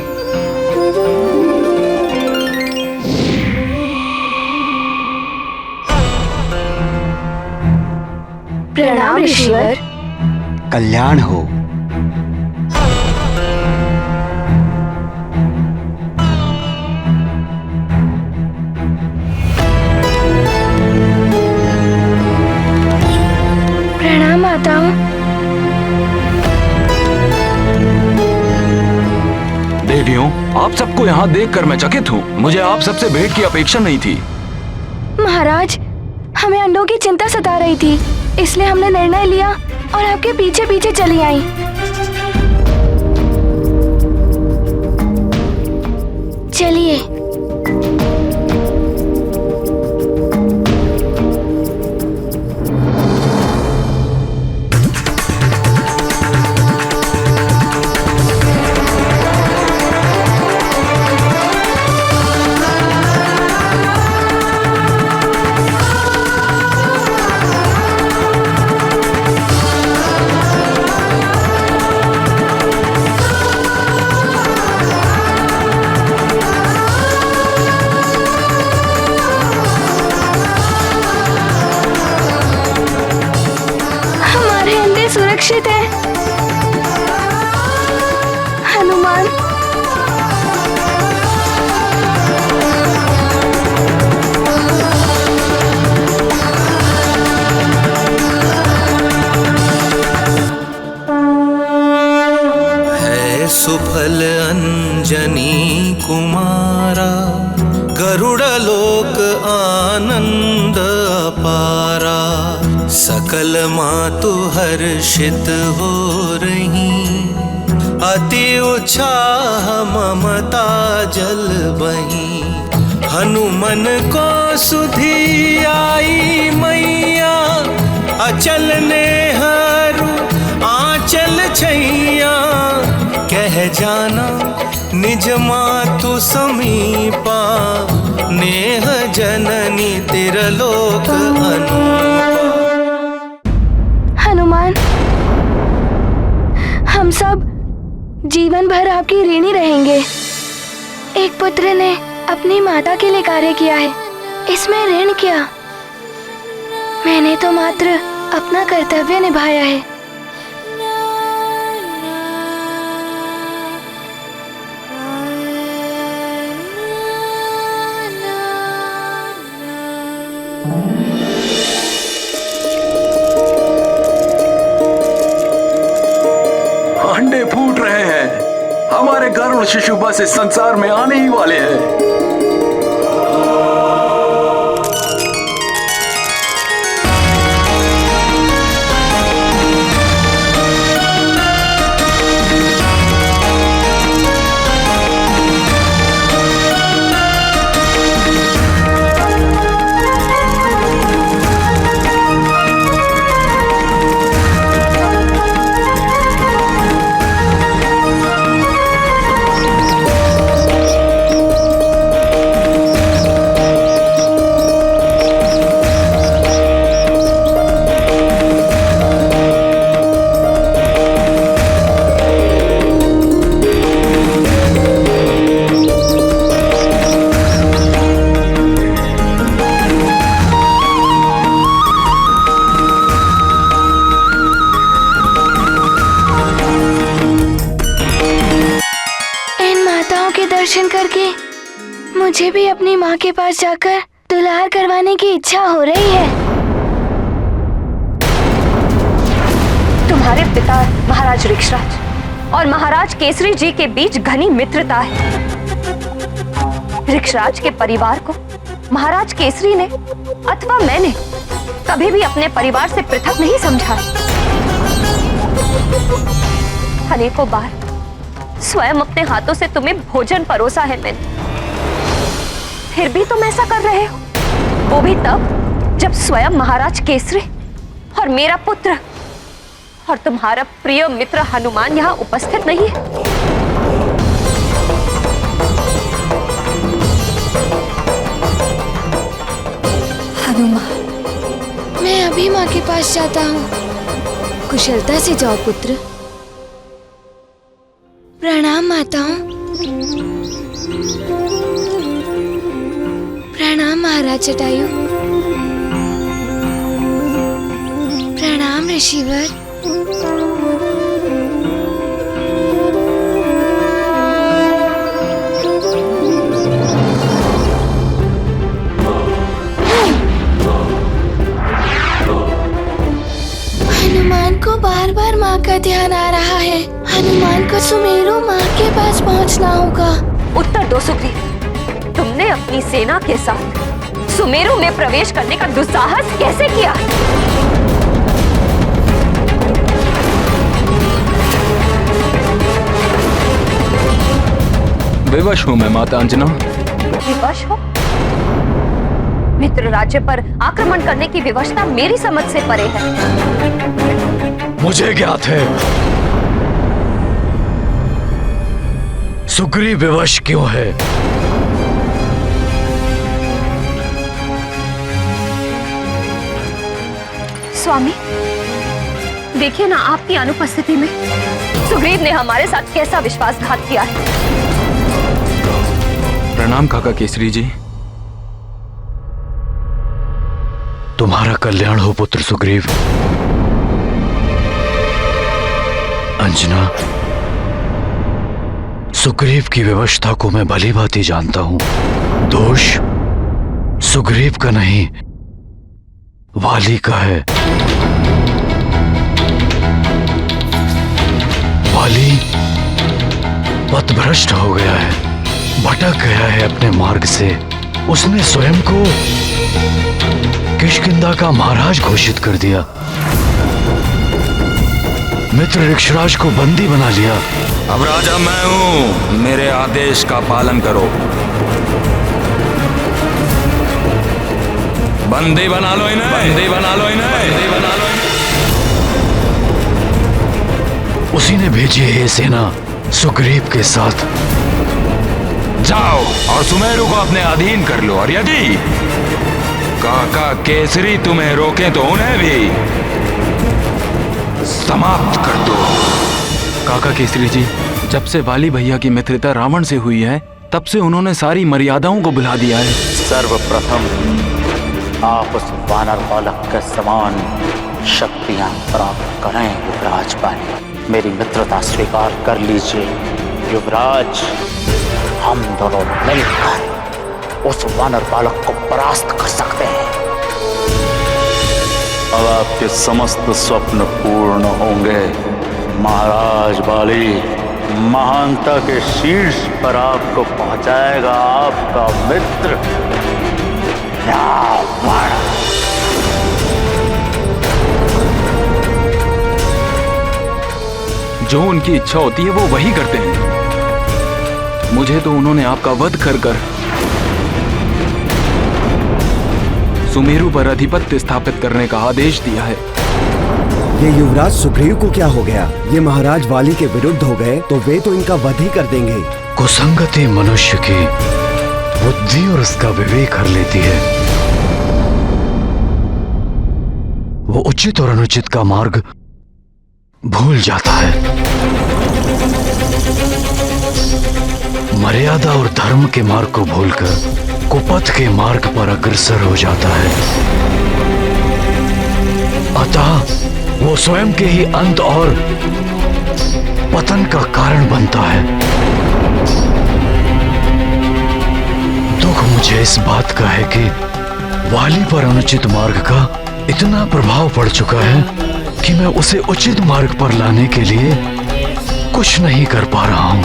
Speaker 6: प्रणाम ऋषिवर।
Speaker 10: कल्याण हो।
Speaker 6: प्रणाम माताओं।
Speaker 2: देवियों, आप सबको यहाँ देखकर मैं चकित हूँ। मुझे आप सबसे भेंट की अपेक्षा नहीं थी।
Speaker 6: महाराज, हमें अंडों की चिंता सता रही थी, इसलिए हमने निर्णय लिया और आपके पीछे पीछे चली आई। चलिए। सुरक्षित है हनुमान।
Speaker 12: है सुफल अंजनी कुमारा, गरुड़ लोक आनंद अपारा। सकल मातु हर्षित हो रही, अति उत्साह ममता जल बही। हनुमन को सुधी आई मैया, अचल नेहरू आंचल छैया। कह जाना निज मातु समीपा, नेह जननी तिरलोक अनूपा।
Speaker 6: हनुमान, हम सब जीवन भर आपकी ऋणी रहेंगे। एक पुत्र ने अपनी माता के लिए कार्य किया है, इसमें ऋण क्या? मैंने तो मात्र अपना कर्तव्य निभाया है।
Speaker 2: अंडे फूट रहे हैं। हमारे गरुड़ शिशु बस इस संसार में आने ही वाले हैं।
Speaker 6: दर्शन करके मुझे भी अपनी माँ के पास जाकर दुलार करवाने की इच्छा हो रही है।
Speaker 11: तुम्हारे पिता महाराज ऋक्षराज और महाराज केसरी जी के बीच घनी मित्रता है। ऋक्षराज के परिवार को महाराज केसरी ने अथवा मैंने कभी भी अपने परिवार से पृथक नहीं समझा। अनेकों बार स्वयं अपने हाथों से तुम्हें भोजन परोसा है मैंने, फिर भी तुम ऐसा कर रहे हो, वो भी तब जब स्वयं महाराज केसरी और मेरा पुत्र और तुम्हारा प्रिय मित्र हनुमान यहाँ उपस्थित नहीं है।
Speaker 6: हनुमान, मैं अभी माँ के पास जाता हूँ। कुशलता से जाओ पुत्र। प्रणाम माताओं। प्रणाम महाराज जटायु। प्रणाम ऋषिवर। हनुमान को बार बार माँ का ध्यान आ रहा है। हनुमान को सुमेरु माँ के पास पहुँचना होगा।
Speaker 11: उत्तर दो सुग्रीव, तुमने अपनी सेना के साथ सुमेरु में प्रवेश करने का दुस्साहस कैसे किया?
Speaker 2: विवश हूँ मैं माता अंजना।
Speaker 11: विवश हो? मित्र राज्य पर आक्रमण करने की विवशता मेरी समझ से परे है।
Speaker 9: मुझे ज्ञात है सुग्रीव विवश क्यों है।
Speaker 11: स्वामी, देखिए ना, आपकी अनुपस्थिति में सुग्रीव ने हमारे साथ कैसा विश्वासघात किया है।
Speaker 2: प्रणाम काका केसरी जी।
Speaker 9: तुम्हारा कल्याण हो पुत्र सुग्रीव। अंजना, सुग्रीव की व्यवस्था को मैं भली भांति जानता हूं। दोष सुग्रीव का नहीं, वाली का है। वाली पथभ्रष्ट हो गया है, भटक गया है अपने मार्ग से। उसने स्वयं को किष्किंधा का महाराज घोषित कर दिया, मित्र ऋक्षराज को बंदी बना लिया।
Speaker 2: अब राजा मैं हूं, मेरे आदेश का पालन करो। बंदी बना लो इन्हें, बंदी बना लो इन्हें, बंदी बना लो इन्हें।
Speaker 9: उसी ने भेजी है ये सेना सुग्रीव के साथ।
Speaker 2: जाओ और सुमेरु को अपने अधीन कर लो, और यदि काका केसरी तुम्हें रोके तो उन्हें भी समाप्त कर दो।
Speaker 13: काका केसरी जी, जब से वाली भैया की मित्रता रावण से हुई है, तब से उन्होंने सारी मर्यादाओं को भुला दिया है।
Speaker 3: सर्वप्रथम आप उस वानर बालक के समान शक्तियां प्राप्त करें युवराज पानी। मेरी मित्रता स्वीकार कर लीजिए युवराज। हम दोनों मिलकर उस वानर बालक को परास्त कर सकते हैं। अब आपके समस्त स्वप्न पूर्ण होंगे महाराज बाली। महानता के शीर्ष पर आपको पहुंचाएगा आपका मित्र रावण।
Speaker 13: जो उनकी इच्छा होती है वो वही करते हैं। मुझे तो उन्होंने आपका वध कर कर सुमेरु पर आधिपत्य स्थापित करने का आदेश दिया है।
Speaker 10: ये युवराज सुग्रीव को क्या हो गया? ये महाराज वाली के विरुद्ध हो गए तो वे तो इनका वध ही कर देंगे।
Speaker 9: कुसंगति मनुष्य की बुद्धि और उसका विवेक हर लेती है। वो उचित और अनुचित का मार्ग भूल जाता है। मर्यादा और धर्म के मार्ग को भूलकर कुपथ के मार्ग पर अग्रसर हो जाता है। अतः वो स्वयं के ही अंत और पतन का कारण बनता है। दुख मुझे इस बात का है कि वाली पर अनुचित मार्ग का इतना प्रभाव पड़ चुका है कि मैं उसे उचित मार्ग पर लाने के लिए कुछ नहीं कर पा रहा हूं।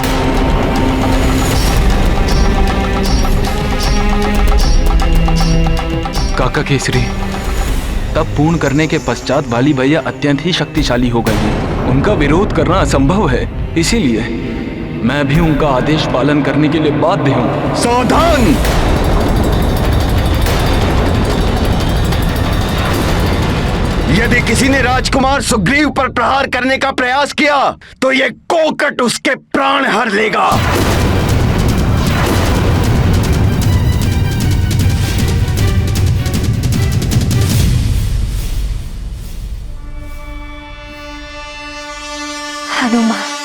Speaker 13: काका केसरी, तब पूर्ण करने के पश्चात वाली भैया अत्यंत ही शक्तिशाली हो गई है। उनका विरोध करना असंभव है, इसीलिए मैं भी उनका आदेश पालन करने के लिए बाध्य हूँ।
Speaker 10: सावधान! यदि किसी ने राजकुमार सुग्रीव पर प्रहार करने का प्रयास किया तो ये कोकट उसके प्राण हर लेगा।
Speaker 11: हनुमान।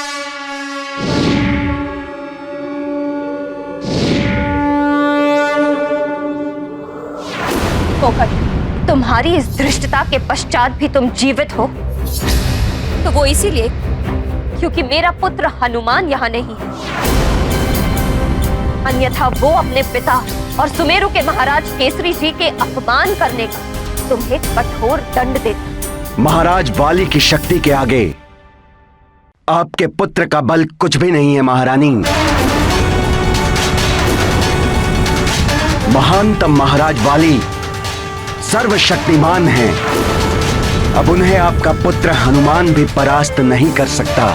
Speaker 11: पोपट, तुम्हारी इस धृष्टता के पश्चात भी तुम जीवित हो तो वो इसीलिए क्योंकि मेरा पुत्र हनुमान यहाँ नहीं है। अन्यथा वो अपने पिता और सुमेरु के महाराज केसरी जी के अपमान करने का तुम्हें कठोर दंड देता।
Speaker 10: महाराज वाली की शक्ति के आगे आपके पुत्र का बल कुछ भी नहीं है महारानी। महानतम महाराज वाली सर्वशक्तिमान हैं। अब उन्हें आपका पुत्र हनुमान भी परास्त नहीं कर सकता।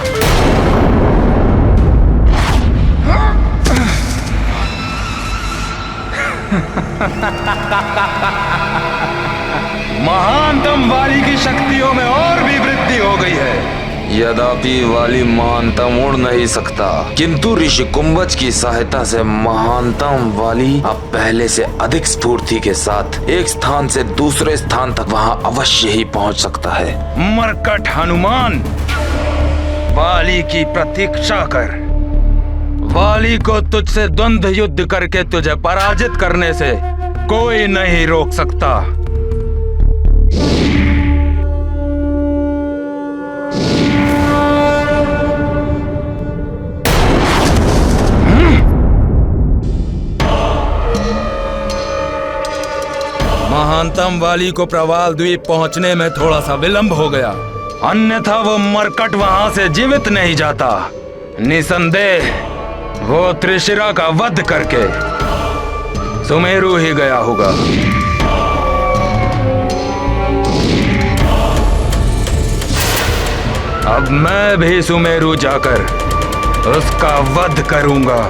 Speaker 2: महानतम वाली की शक्तियों में और भी वृद्धि हो गई है।
Speaker 8: यद्यपि वाली महानतम उड़ नहीं सकता, किंतु ऋषि कुंभज की सहायता से महानतम वाली अब पहले से अधिक स्फूर्ति के साथ एक स्थान से दूसरे स्थान तक वहां अवश्य ही पहुंच सकता है।
Speaker 2: मरकट हनुमान, वाली की प्रतीक्षा कर। वाली को तुझसे द्वंद्व युद्ध करके तुझे पराजित करने से कोई नहीं रोक सकता। महानतम वाली को प्रवाल द्वीप पहुंचने में थोड़ा सा विलंब हो गया, अन्यथा वो मरकट वहां से जीवित नहीं जाता। निसंदेह वो त्रिशिरा का वध करके सुमेरु ही गया होगा। अब मैं भी सुमेरु जाकर उसका वध करूंगा।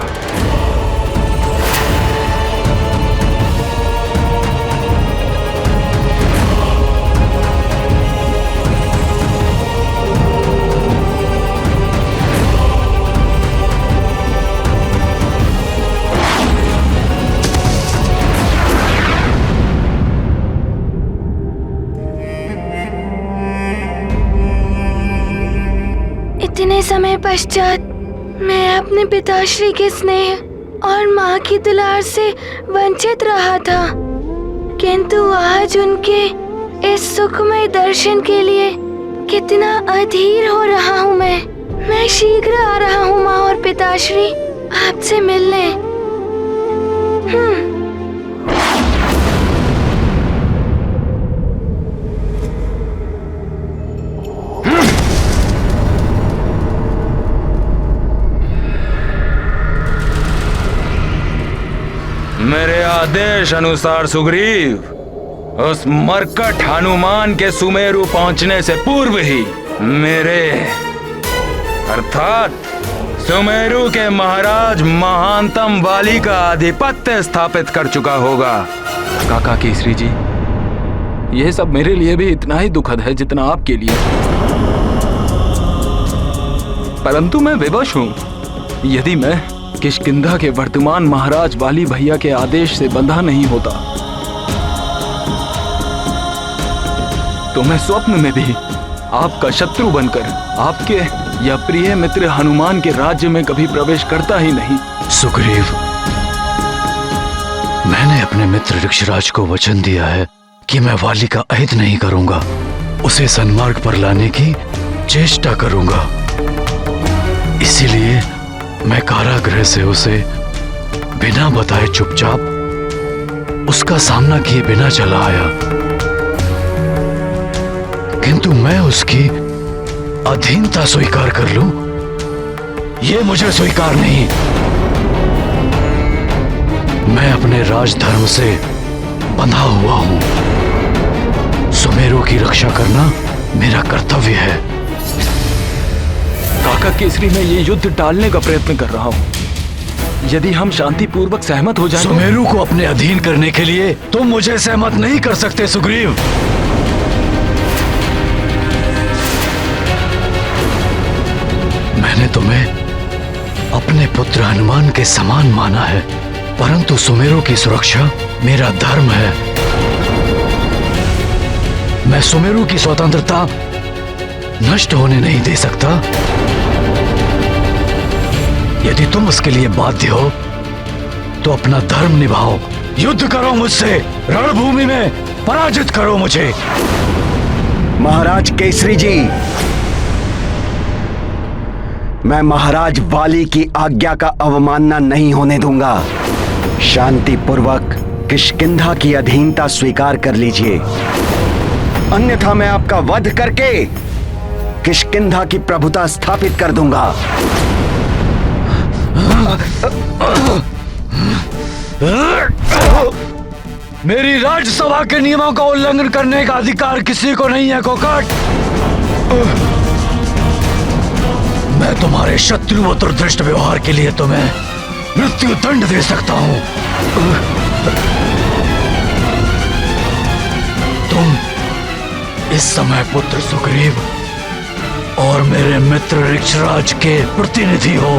Speaker 6: इतने समय पश्चात मैं अपने पिताश्री के स्नेह और माँ की दुलार से वंचित रहा था, किंतु आज उनके इस सुखमय दर्शन के लिए कितना अधीर हो रहा हूँ मैं शीघ्र आ रहा हूँ माँ और पिताश्री आपसे मिलने।
Speaker 2: मेरे आदेश अनुसार सुग्रीव, उस मरकट हनुमान के सुमेरु पहुंचने से पूर्व ही मेरे अर्थात सुमेरु के महाराज महानतम वाली का आधिपत्य स्थापित कर चुका होगा।
Speaker 13: काका केसरी जी, यह सब मेरे लिए भी इतना ही दुखद है जितना आपके लिए, परंतु मैं विवश हूं। यदि मैं किष्किंधा के वर्तमान महाराज वाली भैया के आदेश से बंधा नहीं होता तो मैं स्वप्न में भी आपका शत्रु बनकर आपके या प्रिय मित्र हनुमान के राज्य में कभी प्रवेश करता ही नहीं।
Speaker 9: सुग्रीव, मैंने अपने मित्र ऋक्षराज को वचन दिया है कि मैं वाली का अहित नहीं करूंगा, उसे सन्मार्ग पर लाने की चेष्टा करूंगा। इसीलिए मैं कारागृह से उसे बिना बताए चुपचाप उसका सामना किए बिना चला आया, किंतु मैं उसकी अधीनता स्वीकार कर लूं, यह मुझे स्वीकार नहीं। मैं अपने राजधर्म से बंधा हुआ हूं। सुमेरु की रक्षा करना मेरा कर्तव्य है।
Speaker 13: काका केसरी, मैं ये युद्ध टालने का प्रयत्न कर रहा हूँ। यदि हम शांतिपूर्वक सहमत हो जाएं,
Speaker 9: सुमेरु को अपने अधीन करने के लिए तुम मुझे सहमत नहीं कर सकते सुग्रीव। मैंने तुम्हें अपने पुत्र हनुमान के समान माना है, परंतु सुमेरु की सुरक्षा मेरा धर्म है। मैं सुमेरु की स्वतंत्रता नष्ट होने नहीं दे सकता। यदि तुम उसके लिए बाध्य हो तो अपना धर्म निभाओ, युद्ध करो मुझसे, रणभूमि में पराजित करो मुझे।
Speaker 10: महाराज केसरी जी, मैं महाराज वाली की आज्ञा का अवमानना नहीं होने दूंगा। शांतिपूर्वक किष्किंधा की अधीनता स्वीकार कर लीजिए, अन्यथा मैं आपका वध करके किष्किंधा की प्रभुता स्थापित कर दूंगा।
Speaker 9: मेरी राज्यसभा के नियमों का उल्लंघन करने का अधिकार किसी को नहीं है कोकट। मैं तुम्हारे शत्रु व दुर्दृष्ट व्यवहार के लिए तुम्हें मृत्यु दंड दे सकता हूं। तुम इस समय पुत्र सुग्रीव और मेरे मित्र ऋक्षराज के प्रतिनिधि हो।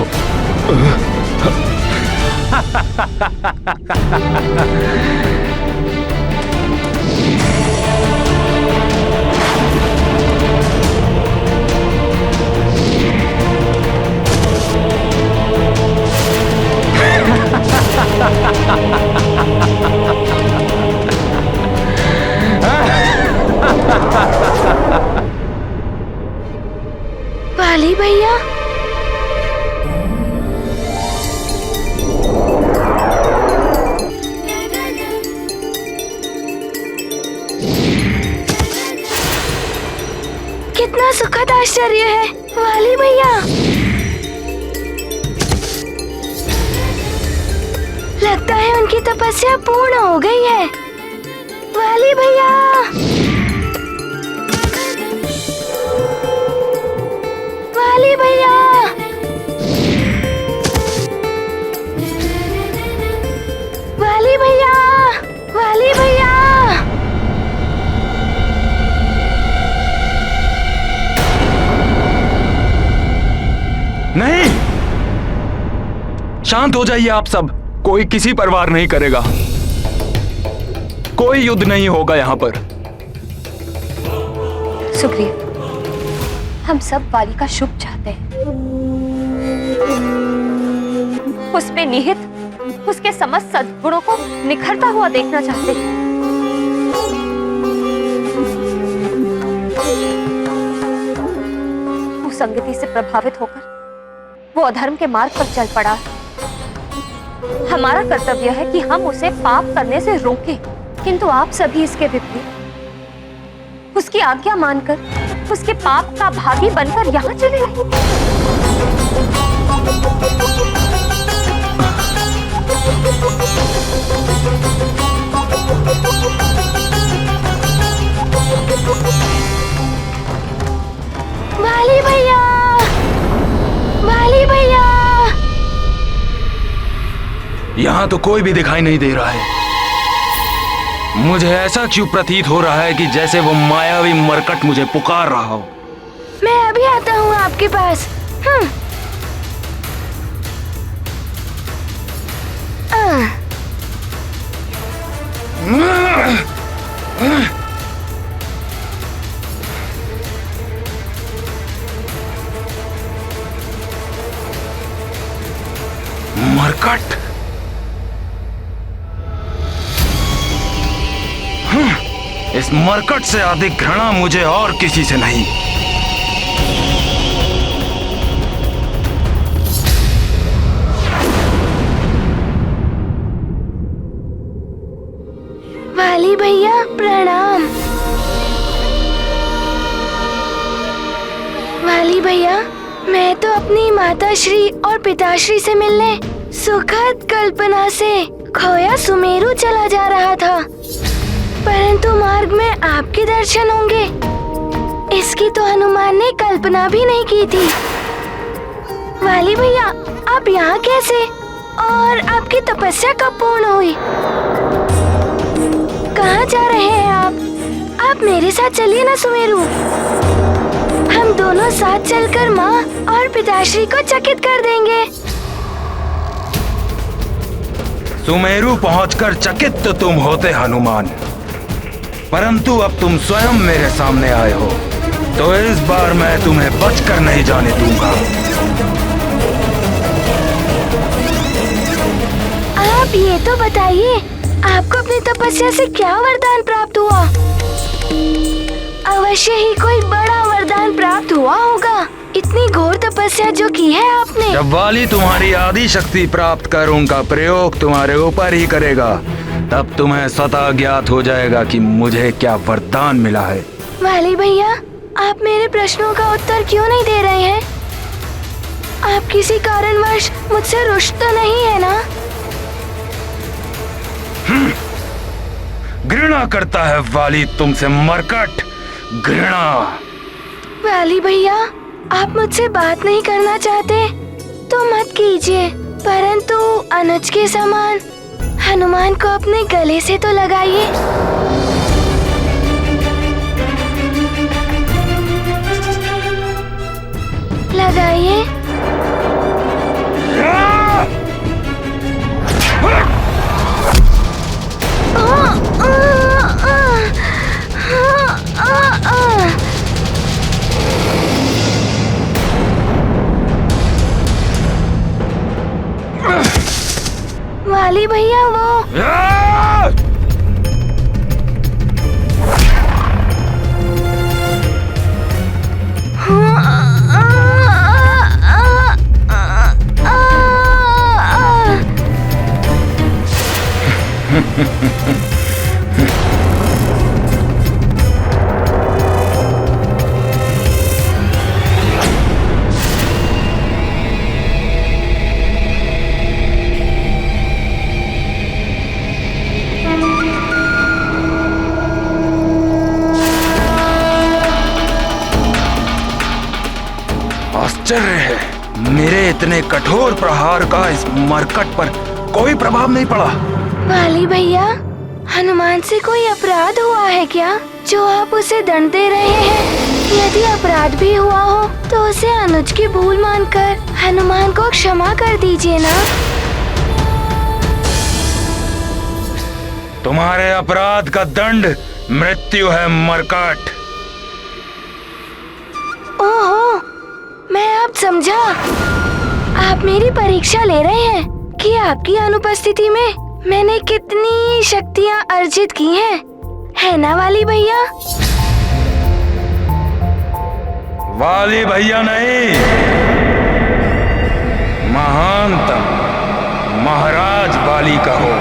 Speaker 6: वाली भैया, कितना सुखद आश्चर्य है। वाली भैया, लगता है उनकी तपस्या पूर्ण हो गई है। वाली भैया, वाली भैया, वाली भैया, वाली भैया।
Speaker 2: नहीं, शांत हो जाइए आप सब। कोई किसी पर वार नहीं करेगा, कोई युद्ध नहीं होगा यहाँ पर।
Speaker 11: सुग्रीव, हम सब वाली का शुभ चाहते हैं। उसमें निहित उसके समस्त सद्गुणों को निखरता हुआ देखना चाहते हैं। कुसंगति से प्रभावित होकर वो अधर्म के मार्ग पर चल पड़ा। हमारा कर्तव्य है कि हम उसे पाप करने से रोकें, किंतु आप सभी इसके विपरीत उसकी आज्ञा मानकर उसके पाप का भागी बनकर यहाँ चले आए।
Speaker 6: वाली भैया, वाली भैया।
Speaker 2: यहाँ तो कोई भी दिखाई नहीं दे रहा है। मुझे ऐसा क्यों प्रतीत हो रहा है कि जैसे वो मायावी मरकट मुझे पुकार रहा हो।
Speaker 6: मैं अभी आता हूँ आपके पास।
Speaker 2: मरकट, इस मरकट से अधिक घृणा मुझे और किसी से नहीं।
Speaker 6: वाली भैया प्रणाम। वाली भैया, मैं तो अपनी माताश्री और पिताश्री से मिलने सुखद कल्पना से खोया सुमेरु चला जा रहा था, परंतु मार्ग में आपके दर्शन होंगे, इसकी तो हनुमान ने कल्पना भी नहीं की थी। वाली भैया, आप यहाँ कैसे और आपकी तपस्या कब पूर्ण हुई? कहाँ जा रहे हैं आप मेरे साथ चलिए ना सुमेरु। हम दोनों साथ चलकर माँ और पिताश्री को चकित कर देंगे।
Speaker 2: सुमेरु पहुंचकर चकित तो तुम होते हनुमान, परंतु अब तुम स्वयं मेरे सामने आए हो, तो इस बार मैं तुम्हें बचकर नहीं जाने दूंगा।
Speaker 6: तो बताइए, आपको अपनी तपस्या से क्या वरदान प्राप्त हुआ? अवश्य ही कोई बड़ा वरदान प्राप्त हुआ होगा, इतनी घोर तपस्या जो की है आपने।
Speaker 2: जब वाली तुम्हारी आदि शक्ति प्राप्त कर उनका प्रयोग तुम्हारे ऊपर ही करेगा, तब तुम्हें स्वतः ज्ञात हो जाएगा कि मुझे क्या वरदान मिला है।
Speaker 6: वाली भैया, आप मेरे प्रश्नों का उत्तर क्यों नहीं दे रहे हैं? आप किसी कारणवश मुझसे रुष्ट तो नहीं है ना?
Speaker 2: घृणा करता है वाली तुमसे मरकट, घृणा।
Speaker 6: वाली भैया, आप मुझसे बात नहीं करना चाहते तो मत कीजिए, परंतु अनुज के समान हनुमान को अपने गले से तो लगाइए। लगाइए। वाली भैया वो
Speaker 2: आश्चर्य है, मेरे इतने कठोर प्रहार का इस मरकट पर कोई प्रभाव नहीं पड़ा।
Speaker 6: वाली भैया, हनुमान से कोई अपराध हुआ है क्या जो आप उसे दंड दे रहे हैं? यदि अपराध भी हुआ हो तो उसे अनुज की भूल मानकर हनुमान को क्षमा कर दीजिए ना।
Speaker 2: तुम्हारे अपराध का दंड मृत्यु है मरकट।
Speaker 6: ओहो, मैं अब समझा। आप मेरी परीक्षा ले रहे हैं कि आपकी अनुपस्थिति में मैंने कितनी शक्तियाँ अर्जित की हैं, है ना वाली भैया?
Speaker 2: वाली भैया नहीं, महानतम महाराज वाली कहो।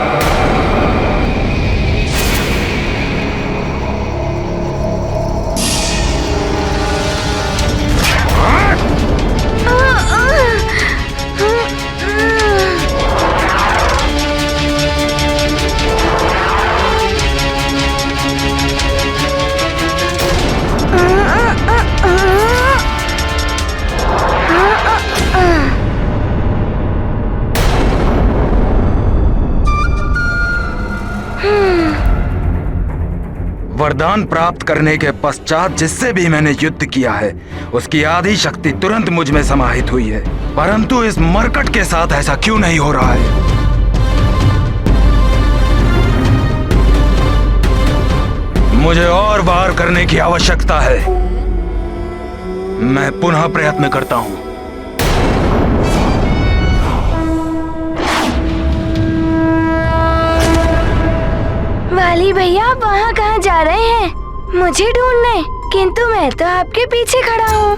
Speaker 2: वरदान प्राप्त करने के पश्चात जिससे भी मैंने युद्ध किया है उसकी आधी शक्ति तुरंत मुझ में समाहित हुई है, परंतु इस मरकट के साथ ऐसा क्यों नहीं हो रहा है? मुझे और वार करने की आवश्यकता है। मैं पुनः प्रयत्न करता हूं।
Speaker 6: वाली भैया, आप वहाँ कहाँ जा रहे हैं? मुझे ढूंढने? किंतु मैं तो आपके पीछे खड़ा हूँ।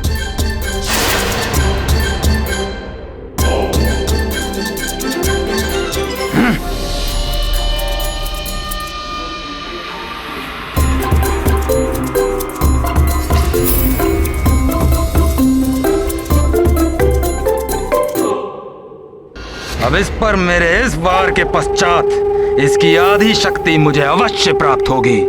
Speaker 2: अब इस पर मेरे इस वार के पश्चात इसकी आधी शक्ति मुझे अवश्य प्राप्त होगी।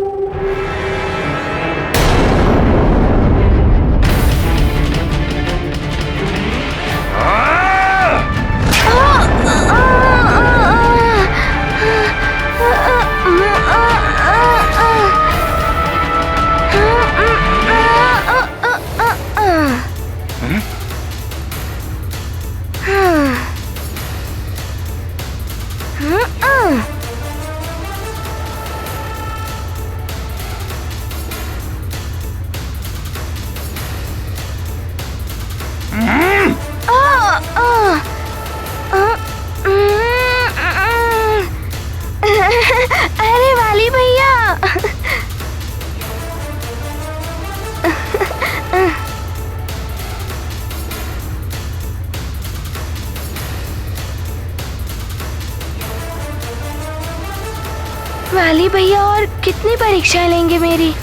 Speaker 6: वाली भैया और कितनी परीक्षाएं लेंगे मेरी?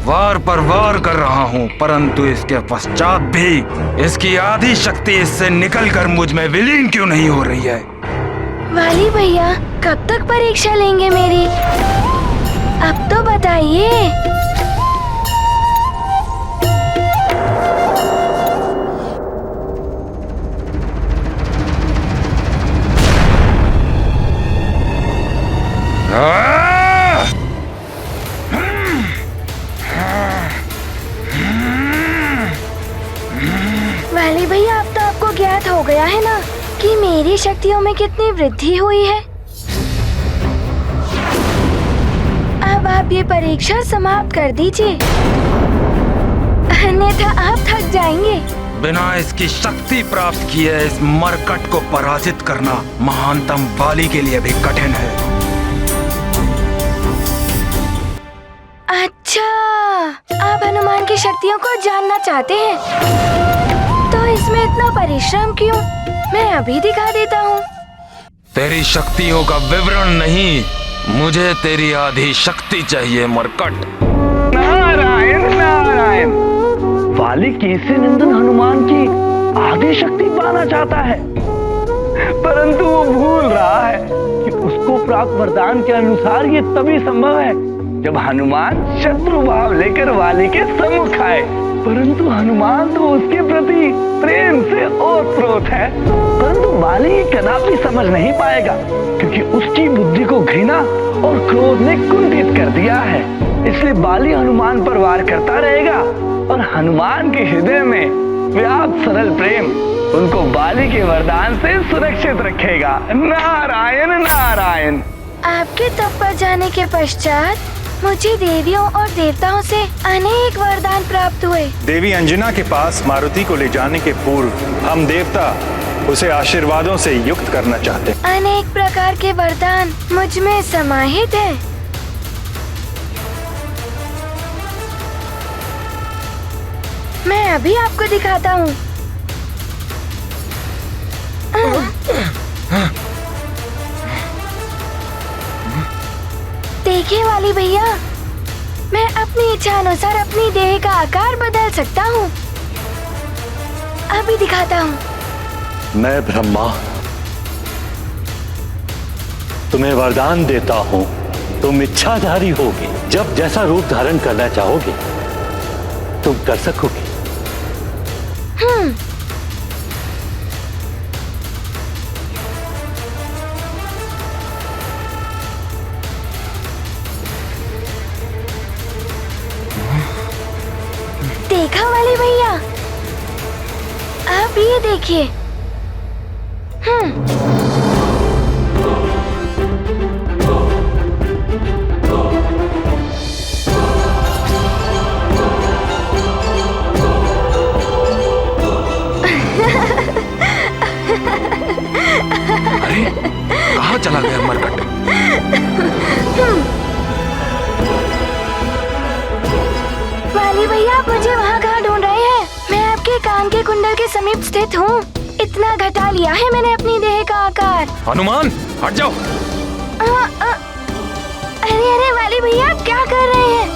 Speaker 2: वार पर वार कर रहा हूँ, परंतु इसके पश्चात भी इसकी आधी शक्ति इससे निकलकर मुझ में विलीन क्यों नहीं हो रही है?
Speaker 6: वाली भैया कब तक परीक्षा लेंगे मेरी? अब तो बताइए। वाली भैया अब तो आपको ज्ञात हो गया है ना कि मेरी शक्तियों में कितनी वृद्धि हुई है। अब आप ये परीक्षा समाप्त कर दीजिए, अन्यथा आप थक जाएंगे।
Speaker 2: बिना इसकी शक्ति प्राप्त किए इस मरकट को पराजित करना महानतम वाली के लिए भी कठिन है।
Speaker 6: अच्छा, आप हनुमान की शक्तियों को जानना चाहते हैं, तो इसमें इतना परिश्रम क्यों? मैं अभी दिखा देता हूँ।
Speaker 2: तेरी शक्तियों का विवरण नहीं, मुझे तेरी आधी शक्ति चाहिए मरकट।
Speaker 14: नारायण नारायण, वाली केसरी नंदन हनुमान की आधी शक्ति पाना चाहता है, परंतु वो भूल रहा है कि उसको प्राप्त वरदान के अनुसार ये तभी संभव है जब हनुमान शत्रु भाव लेकर वाली के सम्मुख आए। परंतु हनुमान तो उसके प्रति प्रेम से ओतप्रोत है, परंतु वाली कदापि समझ नहीं पाएगा क्योंकि उसकी बुद्धि को घृणा और क्रोध ने कुंठित कर दिया है। इसलिए वाली हनुमान पर वार करता रहेगा और हनुमान के हृदय में व्याप्त सरल प्रेम उनको वाली के वरदान से सुरक्षित रखेगा। नारायण नारायण।
Speaker 6: आपके तप पर जाने के पश्चात मुझे देवियों और देवताओं से अनेक वरदान प्राप्त हुए।
Speaker 15: देवी अंजना के पास मारुति को ले जाने के पूर्व हम देवता उसे आशीर्वादों से युक्त करना चाहते हैं।
Speaker 6: अनेक प्रकार के वरदान मुझ में समाहित हैं। मैं अभी आपको दिखाता हूँ। देखिए वाली भैया, मैं अपनी इच्छा अनुसार अपनी देह का आकार बदल सकता हूँ। अभी दिखाता हूँ।
Speaker 3: मैं ब्रह्मा तुम्हें वरदान देता हूँ, तुम इच्छाधारी होगे। जब जैसा रूप धारण करना चाहोगे तुम कर सकोगे।
Speaker 6: देखा वाली भैया, आप ये देखिए।
Speaker 2: अरे कहाँ चला गया मरकट?
Speaker 6: वाली भैया, आप मुझे वहाँ कहाँ ढूंढ रहे हैं? मैं आपके कान के कुंडल के समीप स्थित हूँ। इतना घटा लिया है मैंने अपनी देह का आकार।
Speaker 2: हनुमान हट जाओ।
Speaker 6: अरे अरे वाली भैया, आप क्या कर रहे हैं?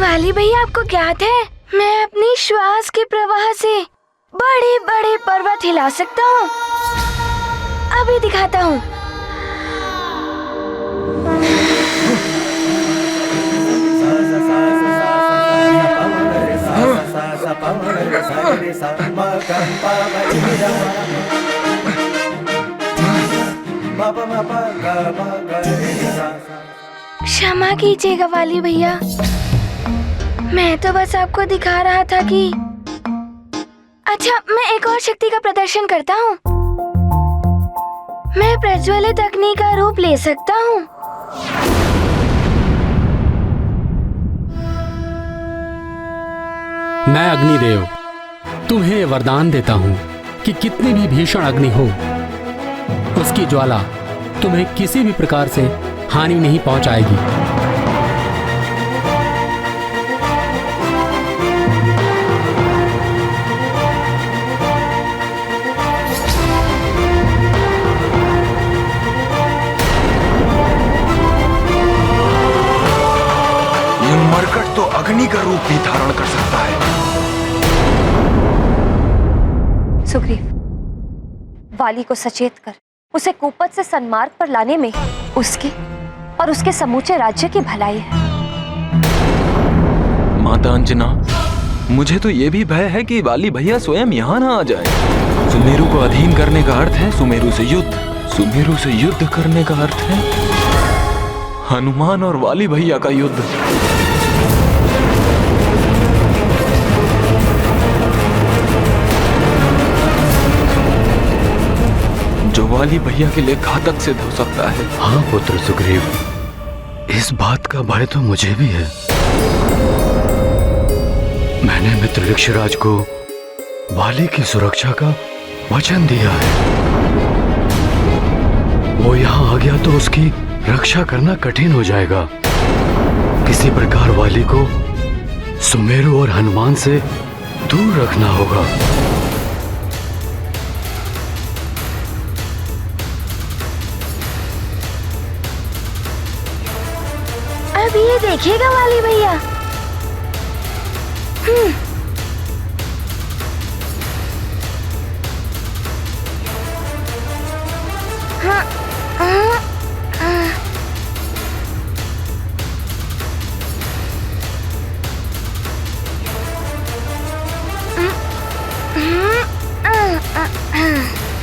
Speaker 6: वाली भैया, आपको ज्ञात है मैं अपनी श्वास के प्रवाह से बड़े बड़े पर्वत हिला सकता हूँ। अभी दिखाता हूँ। क्षमा कीजिएगा वाली भैया, मैं तो बस आपको दिखा रहा था कि अच्छा, मैं एक और शक्ति का प्रदर्शन करता हूँ। मैं प्रज्वलित अग्नि का रूप ले सकता हूँ।
Speaker 16: मैं अग्निदेव, तुम्हें ये वरदान देता हूँ कि कितनी भी भीषण अग्नि हो, उसकी ज्वाला तुम्हें किसी भी प्रकार से हानि नहीं पहुंचाएगी।
Speaker 2: ये मरकट तो अग्नि का रूप भी धारण कर सकता है।
Speaker 11: सुग्रीव, वाली को सचेत कर उसे कुपथ से सन्मार्ग पर लाने में उसकी और उसके समूचे राज्य की भलाई है।
Speaker 13: माता अंजना, मुझे तो ये भी भय है कि वाली भैया स्वयं यहाँ ना आ जाए। सुमेरु को अधीन करने का अर्थ है सुमेरु से युद्ध, सुमेरु से युद्ध करने का अर्थ है हनुमान और वाली भैया का युद्ध। जो वाली भैया के लिए घातक सिद्ध हो सकता है।
Speaker 9: हाँ पुत्र सुग्रीव, इस बात का भय तो मुझे भी है। मैंने मित्र ऋक्षराज को वाली की सुरक्षा का वचन दिया है। वो यहाँ आ गया तो उसकी रक्षा करना कठिन हो जाएगा। किसी प्रकार वाली को सुमेरु और हनुमान से दूर रखना होगा।
Speaker 6: अब ये देखिएगा वाली भैया।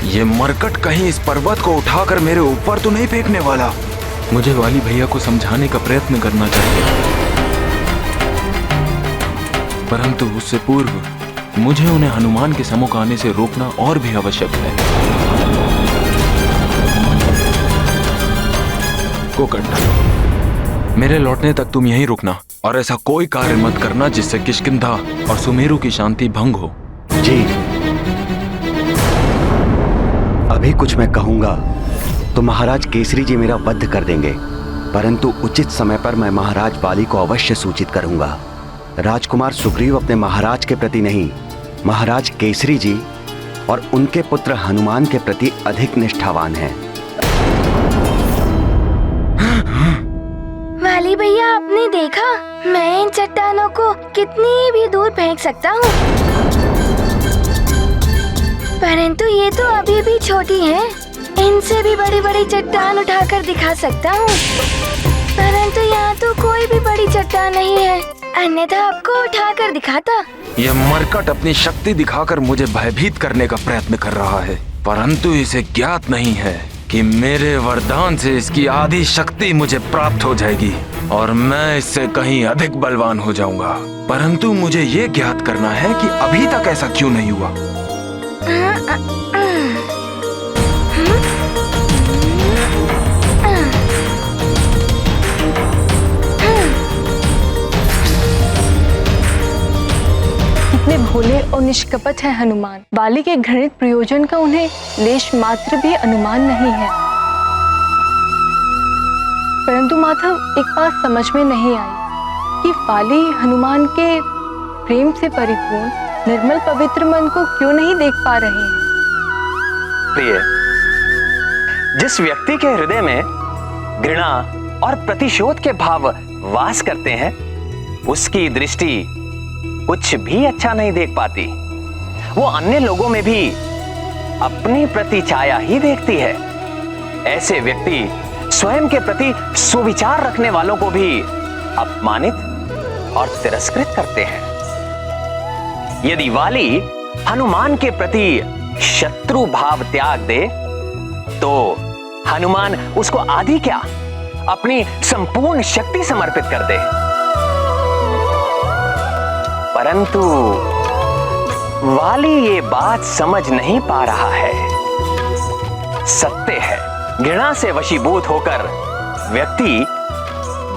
Speaker 2: ये मरकट कहीं इस पर्वत को उठाकर मेरे ऊपर तो नहीं फेंकने वाला।
Speaker 13: मुझे वाली भैया को समझाने का प्रयत्न करना चाहिए, परंतु उससे पूर्व मुझे उन्हें हनुमान के सम्मुख आने से रोकना और भी आवश्यक है। कोकट, मेरे लौटने तक तुम यहीं रुकना और ऐसा कोई कार्य मत करना जिससे किष्किंधा और सुमेरु की शांति भंग हो।
Speaker 10: जी, अभी कुछ मैं कहूंगा तो महाराज केसरी जी मेरा वध कर देंगे, परंतु उचित समय पर मैं महाराज वाली को अवश्य सूचित करूंगा। राजकुमार सुग्रीव अपने महाराज के प्रति नहीं, महाराज केसरी जी और उनके पुत्र हनुमान के प्रति अधिक निष्ठावान हैं।
Speaker 6: वाली भैया, आपने देखा मैं इन चट्टानों को कितनी भी दूर फेंक सकता हूँ, परंतु ये तो अभी भी छोटी हैं। इनसे भी बड़ी बड़ी चट्टान उठाकर दिखा सकता हूँ, परंतु यहाँ तो कोई भी बड़ी चट्टान नहीं है, अन्यथा आपको उठाकर दिखाता।
Speaker 2: यह मरकट अपनी शक्ति दिखाकर मुझे भयभीत करने का प्रयत्न कर रहा है, परंतु इसे ज्ञात नहीं है कि मेरे वरदान से इसकी आधी शक्ति मुझे प्राप्त हो जाएगी और मैं इससे कहीं अधिक बलवान हो जाऊंगा। परंतु मुझे ये ज्ञात करना है कि अभी तक ऐसा क्यों नहीं हुआ।
Speaker 17: कितने भोले और निष्कपट हैं हनुमान। वाली के घृणित प्रयोजन का उन्हें लेश मात्र भी अनुमान नहीं है। परंतु माधव, एक बात समझ में नहीं आई कि वाली हनुमान के प्रेम से परिपूर्ण निर्मल पवित्र मन को क्यों नहीं देख पा रहे हैं।
Speaker 4: प्रिय, जिस व्यक्ति के हृदय में घृणा और प्रतिशोध के भाव वास करते हैं, उसकी दृष्टि कुछ भी अच्छा नहीं देख पाती। वो अन्य लोगों में भी अपनी प्रति छाया ही देखती है। ऐसे व्यक्ति स्वयं के प्रति सुविचार रखने वालों को भी अपमानित और तिरस्कृत करते हैं। यदि वाली हनुमान के प्रति शत्रु भाव त्याग दे तो हनुमान उसको आधी क्या अपनी संपूर्ण शक्ति समर्पित कर दे। परंतु वाली ये बात समझ नहीं पा रहा है। सत्य है, घृणा से वशीभूत होकर व्यक्ति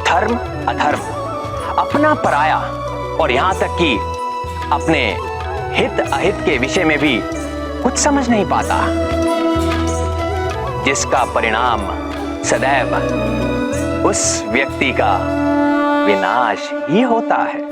Speaker 4: धर्म अधर्म, अपना पराया और यहां तक कि अपने हित अहित के विषय में भी कुछ समझ नहीं पाता, जिसका परिणाम सदैव उस व्यक्ति का विनाश ही होता है।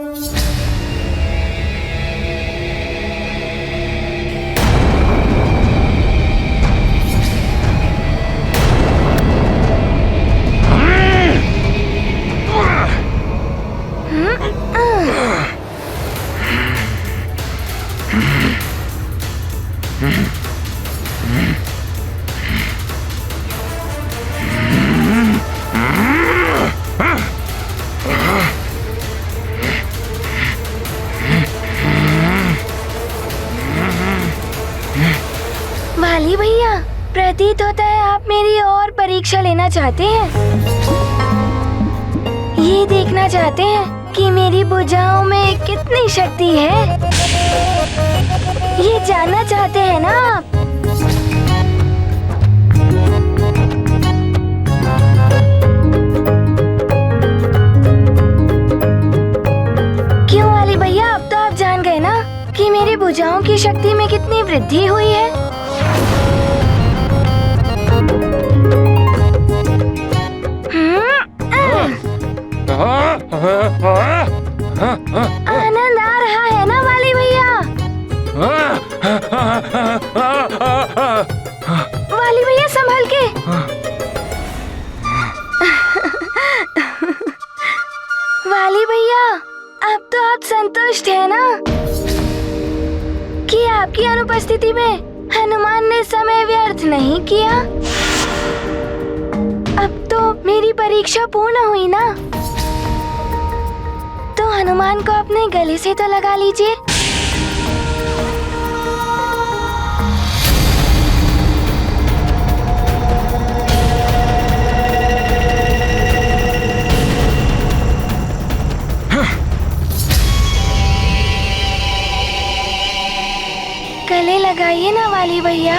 Speaker 6: वाली भैया, प्रतीत होता है आप मेरी और परीक्षा लेना चाहते हैं। ये देखना चाहते हैं कि मेरी भुजाओं में कितनी शक्ति है। ये जानना चाहते हैं ना आप? क्यों वाली भैया, अब तो आप जान गए ना कि मेरी भुजाओं की शक्ति में कितनी वृद्धि हुई है। आनंद आ रहा है ना वाली भैया? वाली भैया संभल के। वाली भैया, अब तो आप संतुष्ट हैं ना कि आपकी अनुपस्थिति में हनुमान ने समय व्यर्थ नहीं किया? अब तो मेरी परीक्षा पूर्ण हुई ना, तो हनुमान को अपने गले से तो लगा लीजिए। गले लगाइए ना वाली भैया।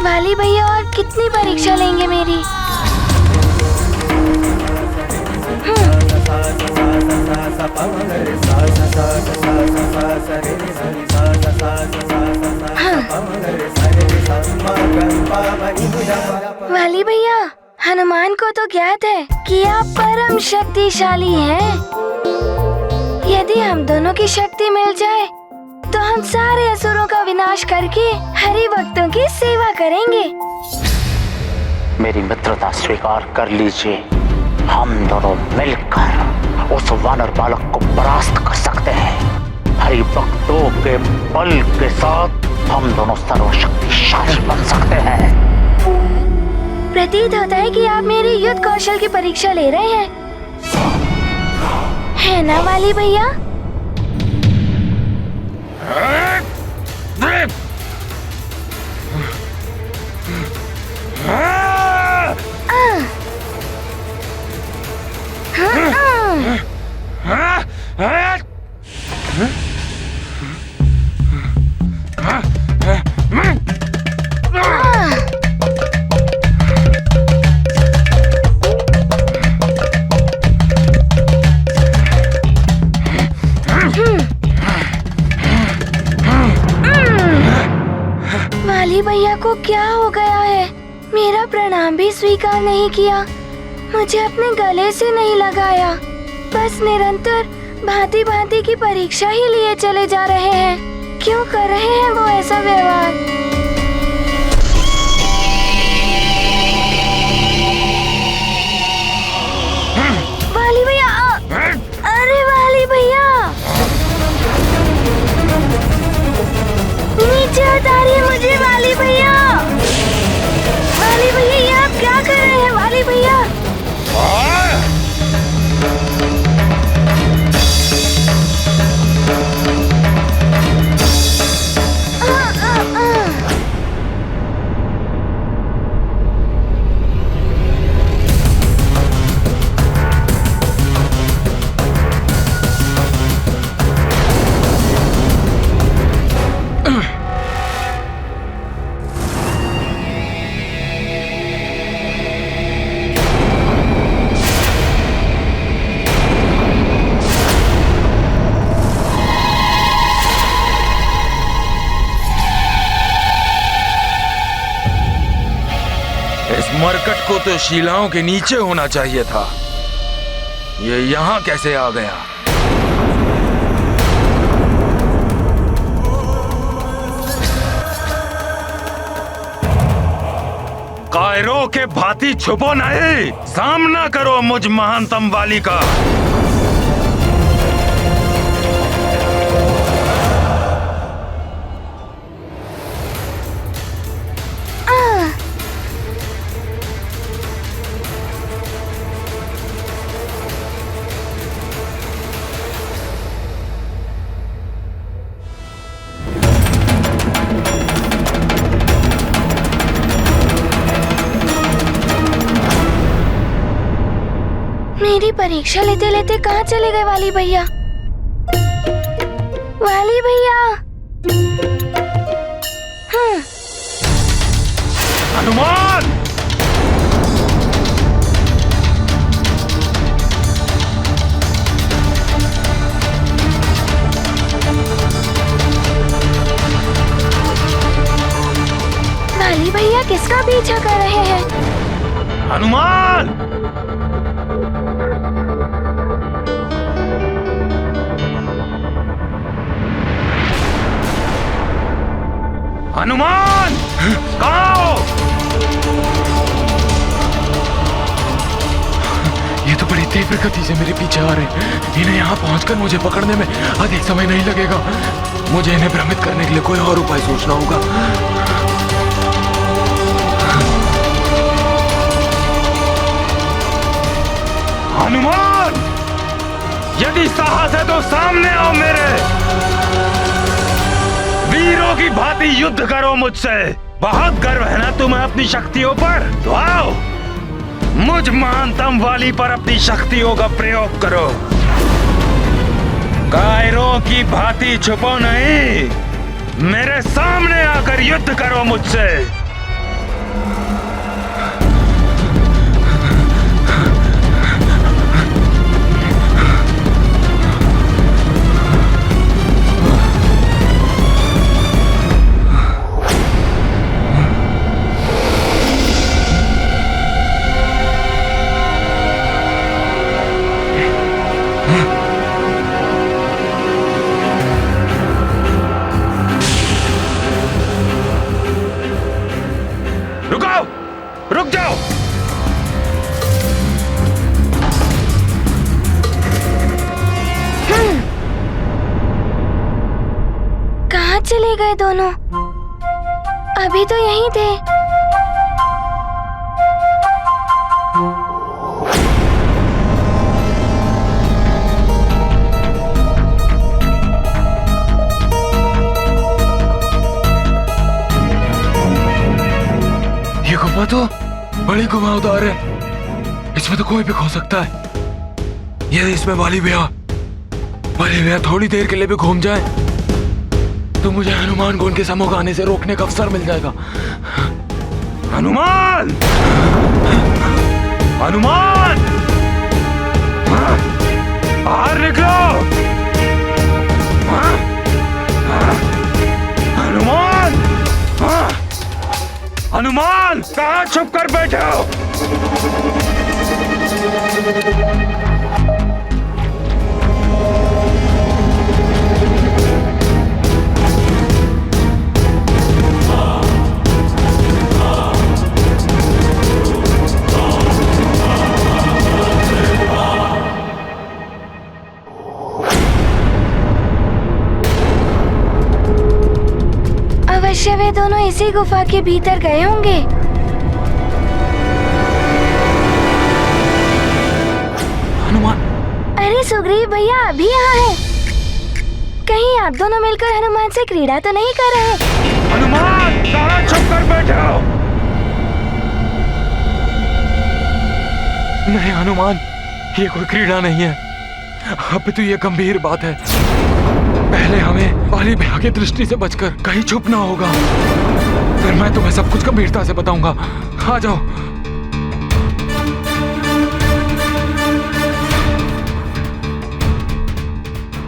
Speaker 6: वाली भैया, और कितनी परीक्षा लेंगे मेरी? वाली भैया, हनुमान को तो ज्ञात है कि आप परम शक्तिशाली हैं। यदि हम दोनों की शक्ति मिल जाए तो हम सारे असुरों का विनाश करके हरि भक्तों की सेवा करेंगे।
Speaker 3: मेरी मित्रता स्वीकार कर लीजिए। हम दोनों मिलकर उस वानर बालक को परास्त कर सकते हैं। हरि भक्तों के बल के साथ हम दोनों सर्वशक्तिशाली बन सकते हैं।
Speaker 6: प्रतीत होता है कि आप मेरी युद्ध कौशल की परीक्षा ले रहे हैं, है ना वाली भैया? वाली भैया को क्या हो गया है? मेरा प्रणाम भी स्वीकार नहीं किया, मुझे अपने गले से नहीं लगाया, बस निरंतर भांति भांति की परीक्षा ही लिए चले जा रहे हैं। क्यों कर रहे हैं वो ऐसा व्यवहार? वाली भैया, अरे वाली भैया, नीचे उतारिए मुझे वाली भैया। वाली भैया, ये आप क्या कर रहे हैं वाली भैया?
Speaker 2: इसको तो शिलाओं के नीचे होना चाहिए था। ये यहाँ कैसे आ गया? कायरों के भांति छुपो नहीं, सामना करो मुझ महानतम वाली का।
Speaker 6: मेरी परीक्षा लेते लेते कहाँ चले गए वाली भैया? वाली भैया।
Speaker 2: हनुमान!
Speaker 6: वाली भैया किसका पीछा कर रहे हैं?
Speaker 2: हनुमान! हनुमान! कहाँ हो?
Speaker 13: ये तो बड़ी तीव्र गति से मेरे पीछे आ रहे हैं। इन्हें यहाँ पहुंचकर मुझे पकड़ने में अधिक समय नहीं लगेगा। मुझे इन्हें भ्रमित करने के लिए कोई और उपाय सोचना होगा।
Speaker 2: हनुमान! यदि साहस है तो सामने आओ मेरे। वीरों की भांति युद्ध करो मुझसे। बहुत गर्व है ना तुम्हें अपनी शक्तियों पर? तो आओ, मुझ महानतम वाली पर अपनी शक्तियों का प्रयोग करो। कायरों की भांति छुपो नहीं, मेरे सामने आकर युद्ध करो मुझसे। रुक जाओ!
Speaker 6: कहाँ चले गए दोनों? अभी तो यहीं थे।
Speaker 13: ये गुफा तो बड़ी घुमावदार है। इसमें तो कोई भी खो सकता है। यदि इसमें वाली भैया थोड़ी देर के लिए भी घूम जाए तो मुझे हनुमान को उनके सम्मुख आने से रोकने का अवसर मिल जाएगा।
Speaker 2: हनुमान! हनुमान! बाहर निकलो! हनुमान! हनुमान! कहाँ छुप कर बैठे हो?
Speaker 6: अवश्य वे दोनों इसी गुफा के भीतर गए होंगे।
Speaker 13: हनुमान!
Speaker 6: अरे सुग्रीव भैया अभी यहाँ है। कहीं आप दोनों मिलकर हनुमान से क्रीड़ा तो नहीं कर रहे?
Speaker 2: हनुमान! कहाँ छुप कर बैठे हो?
Speaker 13: नहीं हनुमान, ये कोई क्रीड़ा नहीं है। अब तो ये गंभीर बात है। पहले हमें वाली भैया की दृष्टि से बचकर कहीं छुपना होगा, फिर मैं तुम्हें सब कुछ गंभीरता से बताऊंगा। आ जाओ।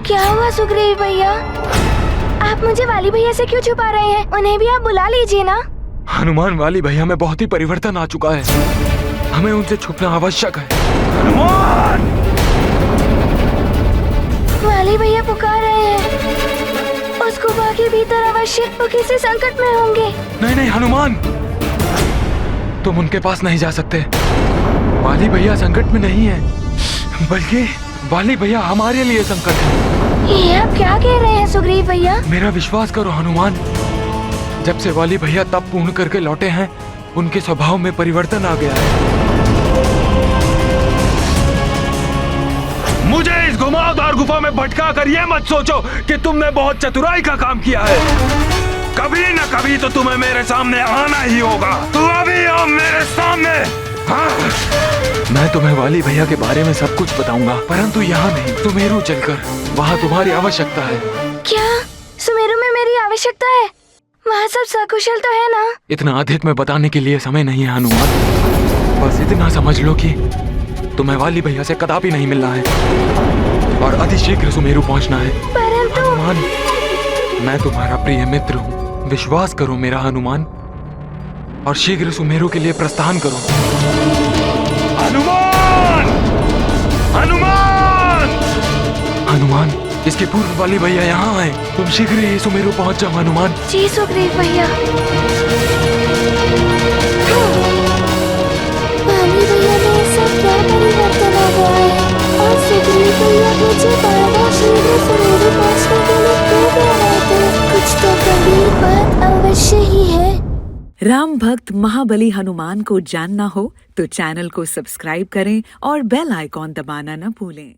Speaker 6: क्या हुआ सुग्रीव भैया? आप मुझे वाली भैया से क्यों छुपा रहे हैं? उन्हें भी आप बुला लीजिए ना।
Speaker 13: हनुमान, वाली भैया में बहुत ही परिवर्तन आ चुका है।
Speaker 2: हमें उनसे छुपना आवश्यक है। हनुमान!
Speaker 6: वाली भैया पुकार रहे हैं। उस गुफा के भीतर अवश्य वो किसी संकट में होंगे।
Speaker 2: नहीं नहीं हनुमान, तुम उनके पास नहीं जा सकते। वाली भैया संकट में नहीं है, बल्कि वाली भैया हमारे लिए संकट है।
Speaker 6: ये आप क्या कह रहे हैं सुग्रीव भैया?
Speaker 2: मेरा विश्वास करो हनुमान, जब से वाली भैया तप पूर्ण करके लौटे हैं, उनके स्वभाव में परिवर्तन आ गया है। मुझे इस घुमावदार गुफा में भटका कर ये मत सोचो कि तुमने बहुत चतुराई का काम किया है। कभी न कभी तो तुम्हें मेरे सामने आना ही होगा। तू अभी आओ मेरे सामने। हाँ? मैं तुम्हें वाली भैया के बारे में सब कुछ बताऊंगा, परंतु यहाँ नहीं, सुमेरु चलकर। वहाँ तुम्हारी आवश्यकता है।
Speaker 6: क्या सुमेरु में मेरी आवश्यकता है? वहाँ सब सकुशल तो है ना?
Speaker 2: इतना अधिक में बताने के लिए समय नहीं है हनुमान। बस इतना समझ लो कि तुम्हें वाली भैया से कदापि नहीं मिलना है और अतिशीघ्र सुमेरु पहुंचना है।
Speaker 6: परंतु
Speaker 2: हनुमान, मैं तुम्हारा प्रिय मित्र हूँ, विश्वास करो मेरा हनुमान, और शीघ्र सुमेरु के लिए प्रस्थान करो। हनुमान! हनुमान! हनुमान, इसके पूर्व वाली भैया यहाँ आए। तुम शीघ्र ही सुमेरु पहुंच जाओ हनुमान।
Speaker 6: जी सुग्रीव भैया। वाली भैया में सब क्या परिवर्तन आ गया है? और सुग्रीव भैया मुझे बार-बार शीघ्र सुमेरु पहुंचने के लिए क्यों कह रहे थे? कुछ तो गंभीर बात अवश्य ही है।
Speaker 18: राम भक्त महाबली हनुमान को जानना हो तो चैनल को सब्सक्राइब करें और बेल आइकॉन दबाना न भूलें।